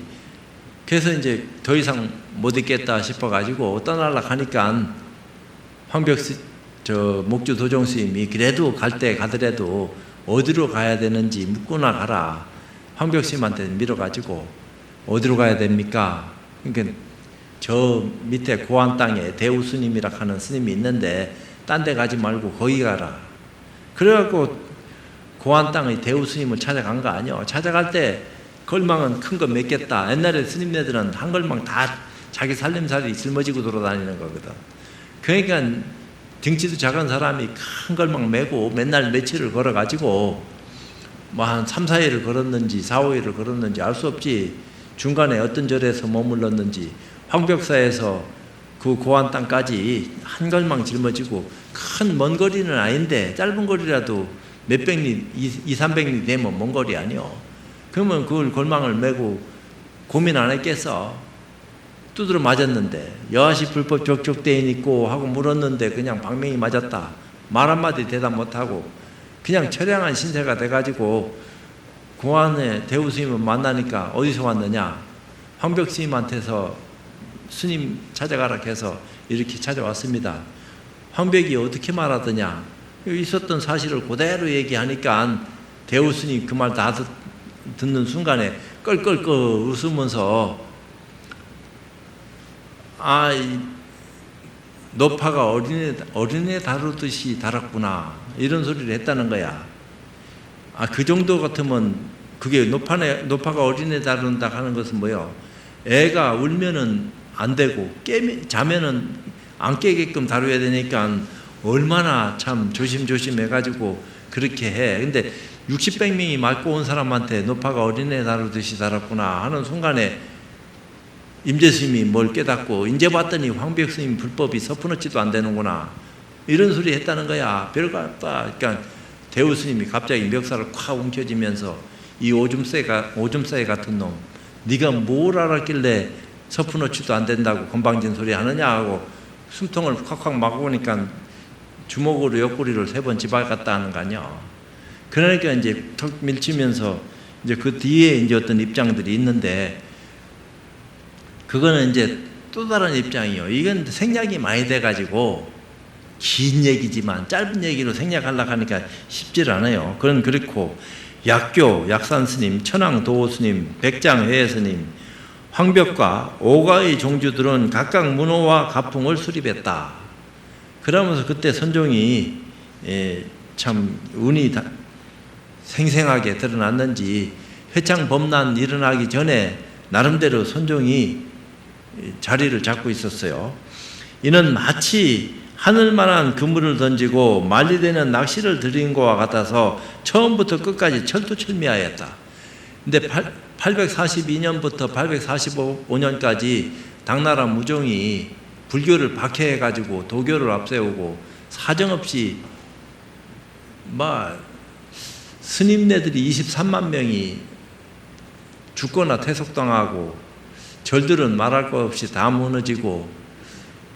Speaker 5: 그래서 이제 더 이상 못 있겠다 싶어가지고 떠나려고 하니까 목주 도종 스님이 그래도 갈 때 가더라도 어디로 가야 되는지 묻고나 가라. 황벽 스님한테 밀어가지고 어디로 가야 됩니까? 그러니까 저 밑에 고안 땅에 대우 스님이라 하는 스님이 있는데 딴 데 가지 말고 거기 가라. 그래갖고 고안 땅의 대우 스님을 찾아간 거 아니야. 찾아갈 때 걸망은 큰 거 맺겠다. 옛날에 스님네들은 한 걸망 다 자기 살림살이 짊어지고 돌아다니는 거거든. 그러니까 등치도 작은 사람이 큰 걸망 메고 맨날 며칠을 걸어가지고 뭐 한 3, 4일을 걸었는지 4, 5일을 걸었는지 알 수 없지. 중간에 어떤 절에서 머물렀는지 황벽사에서 그 고안 땅까지 한 걸망 짊어지고 큰 먼 거리는 아닌데 짧은 거리라도 몇백 리, 2, 300리 되면 먼 거리 아니요. 그러면 그걸 걸망을 메고 고민 안 했겠어. 두드러 맞았는데 여하시 불법 족족대인 있고 하고 물었는데 그냥 방맹이 맞았다. 말 한마디 대답 못하고 그냥 처량한 신세가 돼가지고 고안에 대우 스님을 만나니까 어디서 왔느냐. 황벽 스님한테서 스님 찾아가라 해서 이렇게 찾아왔습니다. 황벽이 어떻게 말하더냐. 있었던 사실을 그대로 얘기하니까 대우 스님 그 말 다 듣는 순간에 껄껄껄 웃으면서 노파가 어린애 다루듯이 다뤘구나 이런 소리를 했다는 거야. 그 정도 같으면 그게 노파가 어린애 다룬다 하는 것은 뭐요? 애가 울면은 안 되고 자면은 안 깨게끔 다뤄야 되니까 얼마나 참 조심조심 해가지고 그렇게 해. 근데 60백명이 맞고 온 사람한테 노파가 어린애 다루듯이 다뤘구나 하는 순간에 임재스님이 뭘 깨닫고 이제 봤더니 황벽스님 불법이 서푼어치도 안 되는구나 이런 소리 했다는 거야. 별거 없다. 그러니까 대우스님이 갑자기 멱살을 콱 움켜쥐면서 이 오줌새 같은 놈 네가 뭘 알았길래 서푼어치도 안 된다고 건방진 소리 하느냐 하고 숨통을 콱콱 막으니까 주먹으로 옆구리를 3번 집어갔다 하는 거 아니야. 그러니까 이제 턱 밀치면서 이제 그 뒤에 이제 어떤 입장들이 있는데 그거는 이제 또 다른 입장이요. 이건 생략이 많이 돼가지고 긴 얘기지만 짧은 얘기로 생략하려고 하니까 쉽질 않아요. 그건 그렇고 약교, 약산스님, 천황도호스님, 백장회스님, 황벽과 오가의 종주들은 각각 문호와 가풍을 수립했다. 그러면서 그때 선종이 참 운이 생생하게 드러났는지 회창범난 일어나기 전에 나름대로 선종이 자리를 잡고 있었어요. 이는 마치 하늘만한 그물을 던지고 말리되는 낚시를 들인 것과 같아서 처음부터 끝까지 철두철미하였다. 근데 842년부터 845년까지 당나라 무종이 불교를 박해해가지고 도교를 앞세우고 사정없이 스님네들이 23만 명이 죽거나 퇴속당하고 절들은 말할 것 없이 다 무너지고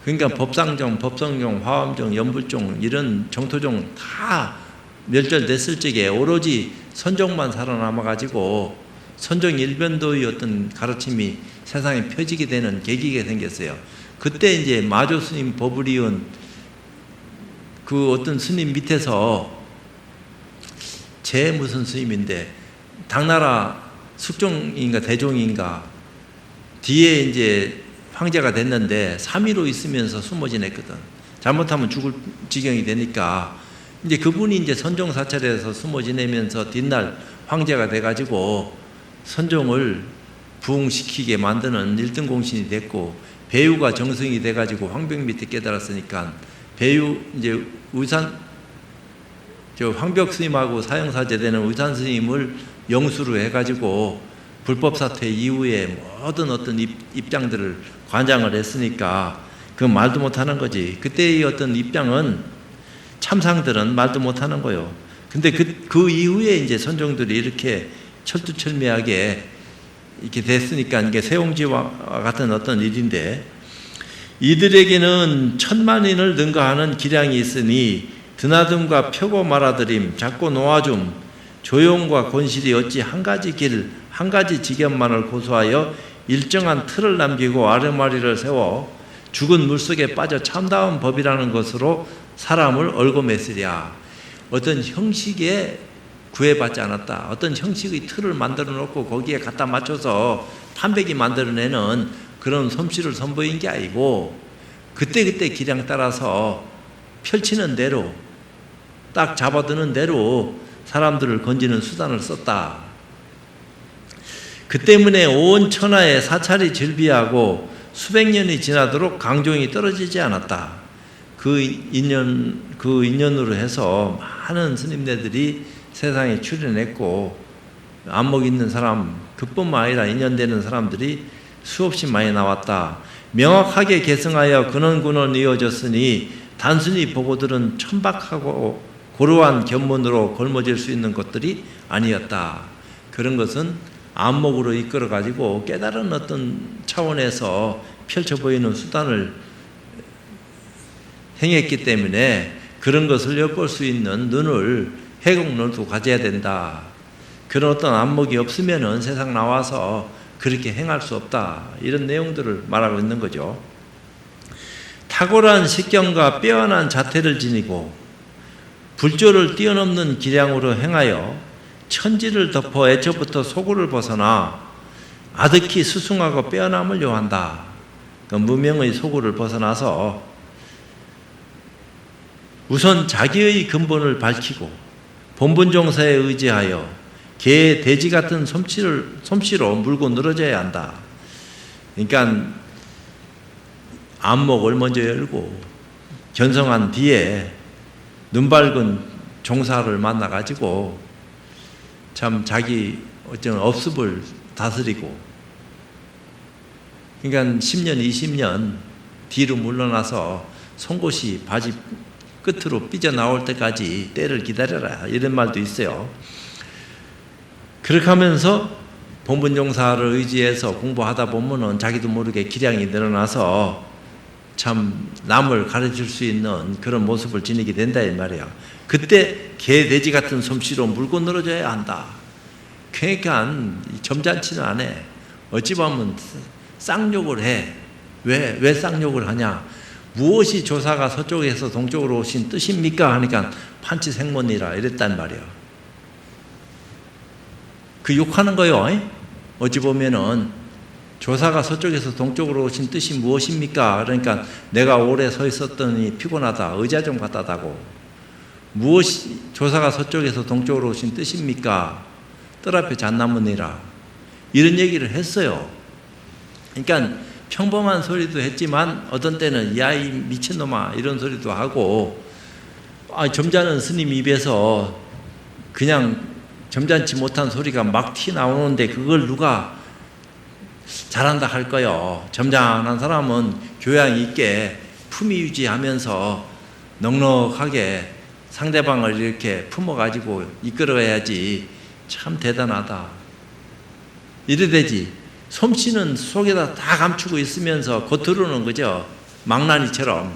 Speaker 5: 그러니까 법상종, 법성종, 화엄종, 연불종 이런 정토종 다 멸절됐을 적에 오로지 선종만 살아남아가지고 선종 일변도의 어떤 가르침이 세상에 펴지게 되는 계기가 생겼어요. 그때 이제 마조 스님 법을 이은 그 어떤 스님 밑에서 제 무슨 스님인데 당나라 숙종인가 대종인가 뒤에 이제 황제가 됐는데 3위로 있으면서 숨어 지냈거든. 잘못하면 죽을 지경이 되니까 이제 그분이 이제 선종 사찰에서 숨어 지내면서 뒷날 황제가 돼가지고 선종을 부흥시키게 만드는 1등 공신이 됐고, 배유가 정승이 돼가지고 황벽 밑에 깨달았으니까 배유 이제 황벽 스님하고 사형사제 되는 의산 스님을 영수로 해가지고 불법 사퇴 이후에 모든 어떤 입장들을 관장을 했으니까 그 말도 못하는 거지. 그때의 어떤 입장은 참상들은 말도 못하는 거요. 근데 그 이후에 이제 선종들이 이렇게 철두철미하게 이렇게 됐으니까 이게 세옹지와 같은 어떤 일인데, 이들에게는 천만인을 능가하는 기량이 있으니 드나듦과 펴고 말아들임, 작고 놓아줌, 조용과 권실이 어찌 한 가지 길, 한 가지 지견만을 고수하여 일정한 틀을 남기고 아르마리를 세워 죽은 물속에 빠져 참다운 법이라는 것으로 사람을 얽어매으랴. 어떤 형식에 구애받지 않았다. 어떤 형식의 틀을 만들어 놓고 거기에 갖다 맞춰서 판백이 만들어내는 그런 솜씨를 선보인 게 아니고, 그때그때 기량 따라서 펼치는 대로 딱 잡아드는 대로 사람들을 건지는 수단을 썼다. 그 때문에 온 천하에 사찰이 즐비하고 수백 년이 지나도록 강종이 떨어지지 않았다. 그 인연으로 해서 많은 스님네들이 세상에 출연했고, 안목 있는 사람, 그뿐만 아니라 인연되는 사람들이 수없이 많이 나왔다. 명확하게 계승하여 근원군원 이어졌으니 단순히 보고들은 천박하고 고루한 견문으로 걸머질 수 있는 것들이 아니었다. 그런 것은 안목으로 이끌어 가지고 깨달은 어떤 차원에서 펼쳐 보이는 수단을 행했기 때문에 그런 것을 엿볼 수 있는 눈을, 해공론도 가져야 된다. 그런 어떤 안목이 없으면은 세상 나와서 그렇게 행할 수 없다. 이런 내용들을 말하고 있는 거죠. 탁월한 식견과 빼어난 자태를 지니고 불조를 뛰어넘는 기량으로 행하여 천지를 덮어 애초부터 소굴을 벗어나 아득히 수승하고 빼어남을 요한다. 그 무명의 소굴을 벗어나서 우선 자기의 근본을 밝히고 본분종사에 의지하여 개, 돼지 같은 솜씨로 물고 늘어져야 한다. 그러니까 안목을 먼저 열고 견성한 뒤에 눈 밝은 종사를 만나가지고 참 자기 어떤 업습을 다스리고, 그러니까 10년, 20년 뒤로 물러나서 송곳이 바지 끝으로 삐져나올 때까지 때를 기다려라. 이런 말도 있어요. 그렇게 하면서 본분종사를 의지해서 공부하다 보면은 자기도 모르게 기량이 늘어나서 참 남을 가르칠 수 있는 그런 모습을 지니게 된다 이 말이야. 그때 개, 돼지 같은 솜씨로 물고 늘어져야 한다. 그러니까 점잖지는 않아. 어찌 보면 쌍욕을 해. 왜 쌍욕을 하냐? 무엇이 조사가 서쪽에서 동쪽으로 오신 뜻입니까? 하니까 판치생문이라 이랬단 말이야. 그 욕하는 거요. 어찌 보면은 조사가 서쪽에서 동쪽으로 오신 뜻이 무엇입니까? 그러니까 내가 오래 서 있었더니 피곤하다. 의자 좀 갖다 다고. 무엇이 조사가 서쪽에서 동쪽으로 오신 뜻입니까? 뜰 앞에 잣나무니라. 이런 얘기를 했어요. 그러니까 평범한 소리도 했지만 어떤 때는 야이 미친놈아 이런 소리도 하고, 점잖은 스님 입에서 그냥 점잖지 못한 소리가 막 튀 나오는데 그걸 누가 잘한다 할 거요. 점잖은 사람은 교양 있게 품위 유지하면서 넉넉하게 상대방을 이렇게 품어가지고 이끌어야지. 참 대단하다. 이래 되지. 솜씨는 속에다 다 감추고 있으면서 겉으로는 그저 망나니처럼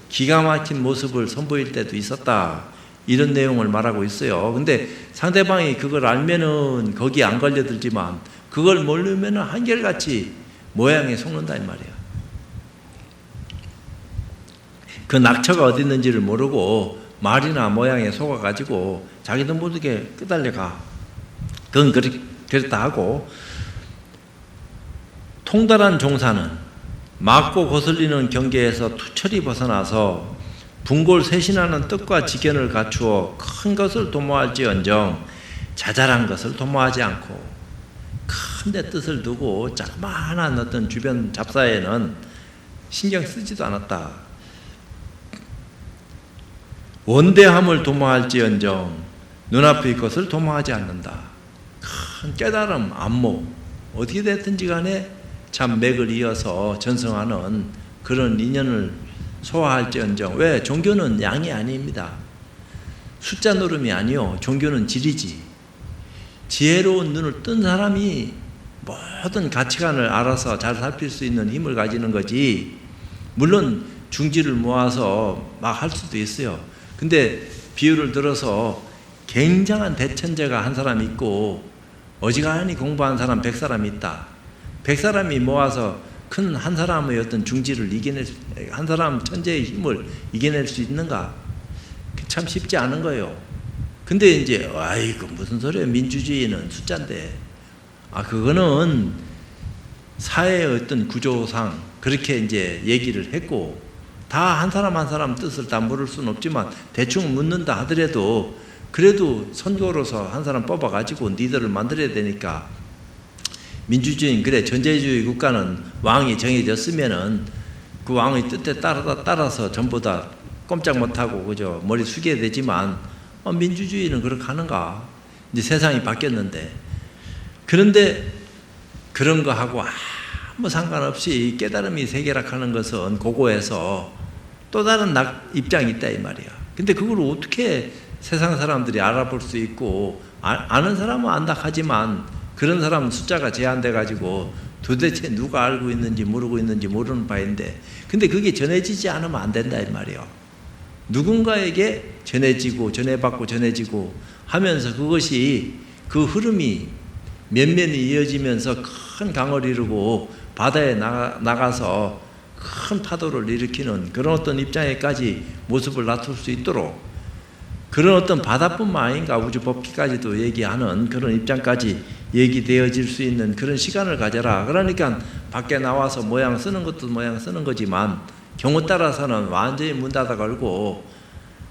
Speaker 5: 기가 막힌 모습을 선보일 때도 있었다. 이런 내용을 말하고 있어요. 근데 상대방이 그걸 알면은 거기에 안 걸려들지만 그걸 모르면은 한결같이 모양에 속는다 이 말이야. 그 낙처가 어디 있는지를 모르고 말이나 모양에 속아가지고 자기도 모르게 끄달려가. 그건 그렇다 하고, 통달한 종사는 막고 거슬리는 경계에서 투철히 벗어나서 분골쇄신하는 뜻과 지견을 갖추어 큰 것을 도모할지언정 자잘한 것을 도모하지 않고 큰 데 뜻을 두고 자그마한 어떤 주변 잡사에는 신경 쓰지도 않았다. 원대함을 도모할지언정 눈앞의 것을 도모하지 않는다. 큰 깨달음, 안목 어떻게 됐든지 간에 참 맥을 이어서 전승하는 그런 인연을 소화할지언정. 왜? 종교는 양이 아닙니다. 숫자 노름이 아니요. 종교는 질이지. 지혜로운 눈을 뜬 사람이 모든 가치관을 알아서 잘 살필 수 있는 힘을 가지는 거지. 물론 중지를 모아서 막 할 수도 있어요. 근데 비유를 들어서 굉장한 대천재가 한 사람 있고 어지간히 공부한 사람 100사람이 있다. 100사람이 모아서 큰 한 사람의 어떤 중지를 한 사람 천재의 힘을 이겨낼 수 있는가? 참 쉽지 않은 거예요. 근데 이제 아이고 무슨 소리예요? 민주주의는 숫자인데. 그거는 사회의 어떤 구조상 그렇게 이제 얘기를 했고 다 한 사람 한 사람 뜻을 다 물을 수는 없지만 대충 묻는다 하더라도 그래도 선거로서 한 사람 뽑아가지고 니들을 만들어야 되니까 민주주의는 그래. 전제주의 국가는 왕이 정해졌으면은 그 왕의 뜻에 따라서 전부 다 꼼짝 못하고 그저 머리 숙여야 되지만 민주주의는 그렇게 하는가? 이제 세상이 바뀌었는데. 그런데 그런 거 하고 아무 상관없이 깨달음이 세계락하는 것은 고고해서 또 다른 입장이 있다 이 말이야. 근데 그걸 어떻게 세상 사람들이 알아볼 수 있고 아는 사람은 안다 하지만 그런 사람은 숫자가 제한돼 가지고 도대체 누가 알고 있는지 모르고 있는지 모르는 바인데 근데 그게 전해지지 않으면 안 된다 이 말이에요. 누군가에게 전해지고 전해받고 전해지고 하면서 그것이 그 흐름이 면면이 이어지면서 큰 강을 이루고 바다에 나가서 큰 파도를 일으키는 그런 어떤 입장에까지 모습을 나타낼 수 있도록 그런 어떤 바다뿐만 아닌가 우주 법기까지도 얘기하는 그런 입장까지 얘기되어질 수 있는 그런 시간을 가져라. 그러니까 밖에 나와서 모양 쓰는 것도 모양 쓰는 거지만 경우 따라서는 완전히 문 닫아 걸고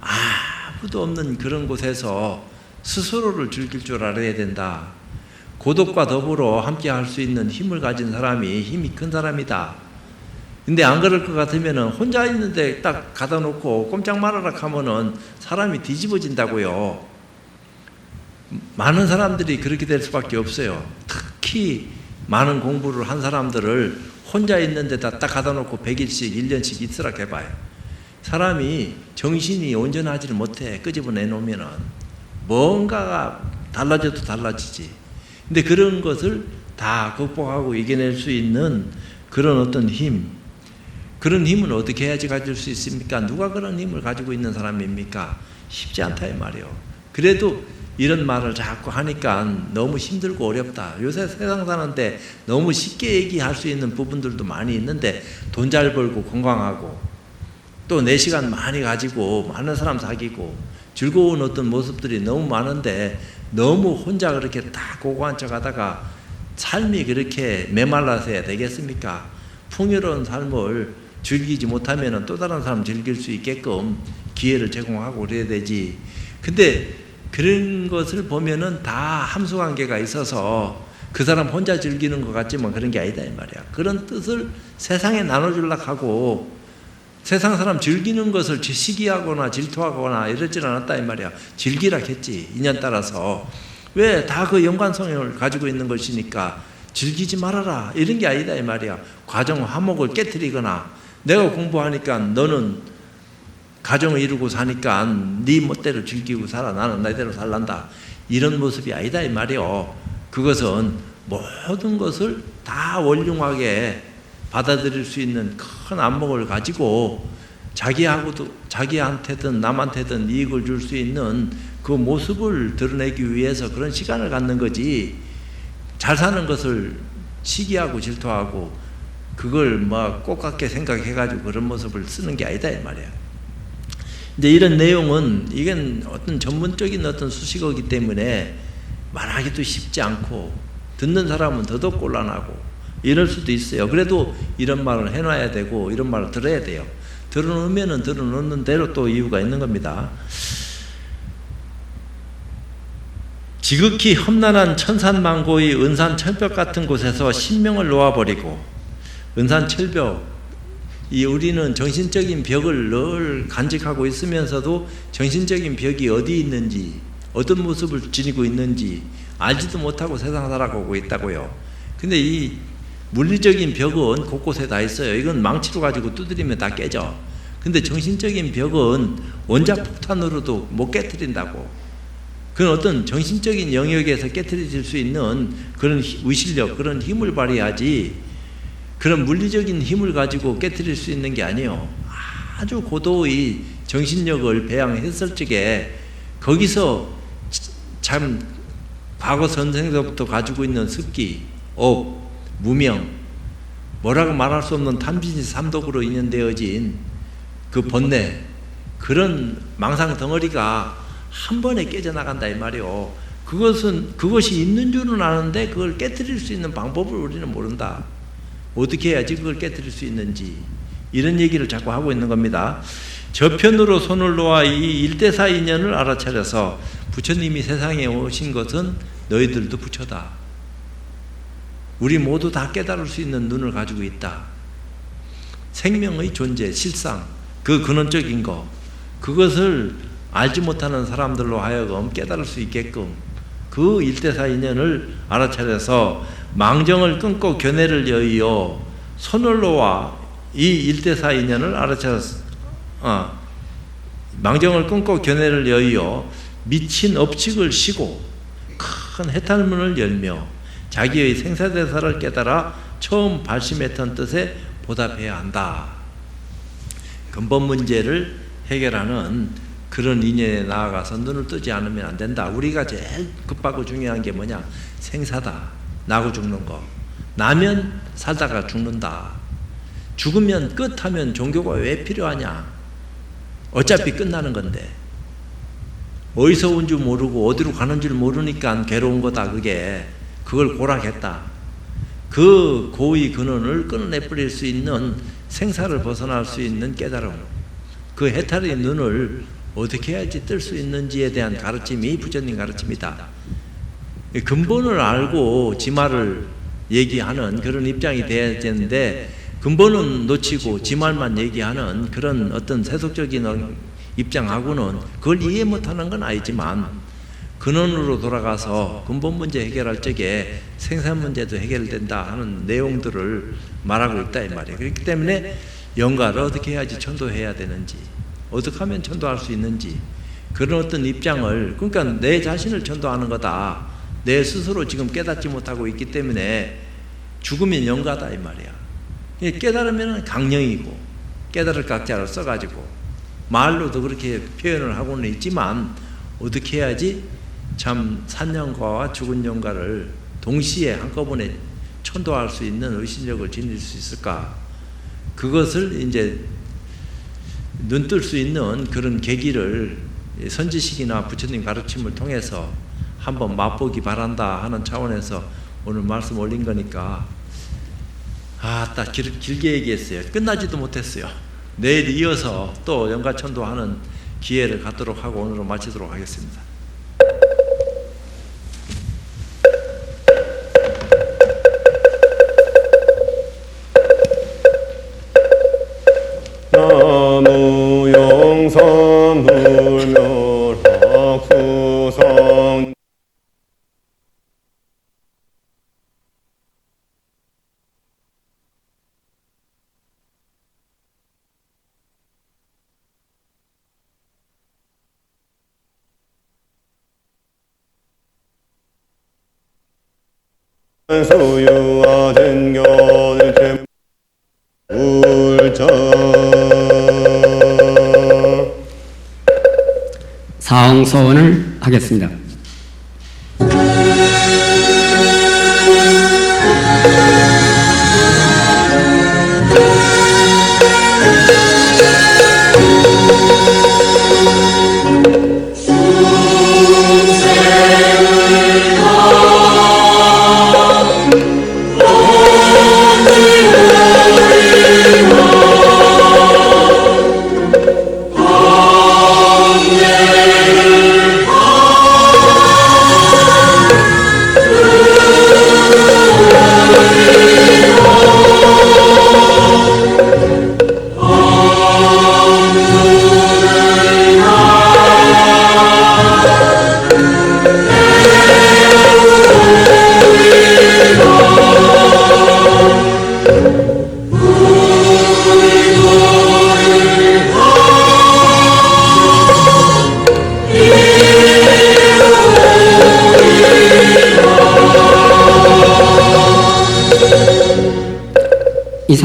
Speaker 5: 아무도 없는 그런 곳에서 스스로를 즐길 줄 알아야 된다. 고독과 더불어 함께 할 수 있는 힘을 가진 사람이 힘이 큰 사람이다. 근데 안 그럴 것 같으면은 혼자 있는데 딱 가다 놓고 꼼짝 말아라 하면은 사람이 뒤집어진다고요. 많은 사람들이 그렇게 될 수밖에 없어요. 특히 많은 공부를 한 사람들을 혼자 있는 데다 딱 가다 놓고 100일씩 1년씩 있으라 해봐요. 사람이 정신이 온전하지를 못해. 끄집어내 놓으면은 뭔가가 달라져도 달라지지. 근데 그런 것을 다 극복하고 이겨낼 수 있는 그런 어떤 힘, 그런 힘은 어떻게 해야지 가질 수 있습니까? 누가 그런 힘을 가지고 있는 사람입니까? 쉽지 않다 이 말이에요. 그래도 이런 말을 자꾸 하니까 너무 힘들고 어렵다. 요새 세상 사는데 너무 쉽게 얘기할 수 있는 부분들도 많이 있는데 돈 잘 벌고 건강하고 또 내 시간 많이 가지고 많은 사람 사귀고 즐거운 어떤 모습들이 너무 많은데 너무 혼자 그렇게 다 고고한 척 하다가 삶이 그렇게 메말라서 해야 되겠습니까? 풍요로운 삶을 즐기지 못하면 또 다른 사람 즐길 수 있게끔 기회를 제공하고 그래야 되지. 근데 그런 것을 보면은 다 함수관계가 있어서 그 사람 혼자 즐기는 것 같지만 그런 게 아니다 이 말이야. 그런 뜻을 세상에 나눠주려고 하고 세상 사람 즐기는 것을 시기하거나 질투하거나 이러질 않았다 이 말이야. 즐기라 했지. 인연 따라서. 왜? 다 그 연관성을 가지고 있는 것이니까 즐기지 말아라 이런 게 아니다 이 말이야. 과정 화목을 깨트리거나 내가 공부하니까 너는 가정을 이루고 사니까 네 멋대로 즐기고 살아. 나는 나대로 살란다. 이런 모습이 아니다 이 말이요. 그것은 모든 것을 다 원륭하게 받아들일 수 있는 큰 안목을 가지고 자기한테든 남한테든 이익을 줄 수 있는 그 모습을 드러내기 위해서 그런 시간을 갖는 거지. 잘 사는 것을 시기하고 질투하고 그걸 막 꽃같게 생각해가지고 그런 모습을 쓰는 게 아니다 이 말이야. 이제 이런 내용은 이건 어떤 전문적인 어떤 수식어이기 때문에 말하기도 쉽지 않고 듣는 사람은 더더욱 곤란하고 이럴 수도 있어요. 그래도 이런 말을 해놔야 되고 이런 말을 들어야 돼요. 들어놓으면은 들어놓는 대로 또 이유가 있는 겁니다. 지극히 험난한 천산만고의 은산철벽 같은 곳에서 신명을 놓아버리고, 은산철벽, 이 우리는 정신적인 벽을 늘 간직하고 있으면서도 정신적인 벽이 어디 있는지, 어떤 모습을 지니고 있는지 알지도 못하고 세상 살아가고 있다고요. 근데 이 물리적인 벽은 곳곳에 다 있어요. 이건 망치로 가지고 두드리면 다 깨져. 근데 정신적인 벽은 원자폭탄으로도 못 깨트린다고. 그건 어떤 정신적인 영역에서 깨트려질 수 있는 그런 의실력, 그런 힘을 발휘하지, 그런 물리적인 힘을 가지고 깨트릴 수 있는 게 아니에요. 아주 고도의 정신력을 배양했을 적에 거기서 참 과거 선생에서부터 가지고 있는 습기, 업, 무명, 뭐라고 말할 수 없는 탐진치 삼독으로 인연되어진 그 번뇌, 그런 망상 덩어리가 한 번에 깨져나간다 이 말이요. 그것이 있는 줄은 아는데 그걸 깨트릴 수 있는 방법을 우리는 모른다. 어떻게 해야지 그걸 깨트릴 수 있는지, 이런 얘기를 자꾸 하고 있는 겁니다. 저편으로 손을 놓아 이 일대사 인연을 알아차려서 부처님이 세상에 오신 것은 너희들도 부처다. 우리 모두 다 깨달을 수 있는 눈을 가지고 있다. 생명의 존재, 실상, 그 근원적인 것, 그것을 알지 못하는 사람들로 하여금 깨달을 수 있게끔 그 일대사 인연을 알아차려서 망정을 끊고 견해를 여의어 손을 놓아 이 일대사 인연을 알아차려서 망정을 끊고 견해를 여의어 미친 업칙을 쉬고 큰 해탈문을 열며 자기의 생사대사를 깨달아 처음 발심했던 뜻에 보답해야 한다. 근본 문제를 해결하는 그런 인연에 나아가서 눈을 뜨지 않으면 안 된다. 우리가 제일 급하고 중요한 게 뭐냐? 생사다. 나고 죽는 거. 나면 살다가 죽는다. 죽으면 끝하면 종교가 왜 필요하냐? 어차피 끝나는 건데. 어디서 온 줄 모르고 어디로 가는 줄 모르니까 괴로운 거다 그게. 그걸 고락했다. 그 고의 근원을 끊어내버릴 수 있는, 생사를 벗어날 수 있는 깨달음, 그 해탈의 눈을 어떻게 해야지 뜰 수 있는지에 대한 가르침이 부처님 가르침이다. 근본을 알고 지말을 얘기하는 그런 입장이 돼야 되는데, 근본은 놓치고 지말만 얘기하는 그런 어떤 세속적인 입장하고는 그걸 이해 못하는 건 아니지만, 근원으로 돌아가서 근본 문제 해결할 적에 생산 문제도 해결된다 하는 내용들을 말하고 있다 이 말이에요. 그렇기 때문에 영가를 어떻게 해야지 천도해야 되는지, 어떻게 하면 천도할 수 있는지, 그런 어떤 입장을, 그러니까 내 자신을 천도하는 거다. 내 스스로 지금 깨닫지 못하고 있기 때문에 죽으면 영가다 이 말이야. 깨달으면 강령이고, 깨달을 각자를 써가지고 말로도 그렇게 표현을 하고는 있지만, 어떻게 해야지 참 산영가와 죽은 영가를 동시에 한꺼번에 천도할 수 있는 의식력을 지닐 수 있을까? 그것을 이제 눈뜰 수 있는 그런 계기를 선지식이나 부처님 가르침을 통해서 한번 맛보기 바란다 하는 차원에서 오늘 말씀 올린 거니까, 딱 길게 얘기했어요. 끝나지도 못했어요. 내일 이어서 또 영가천도하는 기회를 갖도록 하고 오늘은 마치도록 하겠습니다.
Speaker 3: 나무 영선 불멸학수성 수유와 전견을 울정
Speaker 4: 사홍소원을 하겠습니다.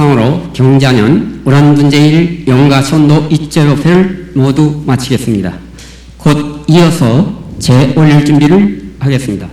Speaker 4: 이상으로 경자년 우란분제일 영가천도 입제법회를 모두 마치겠습니다. 곧 이어서 재올릴 준비를 하겠습니다.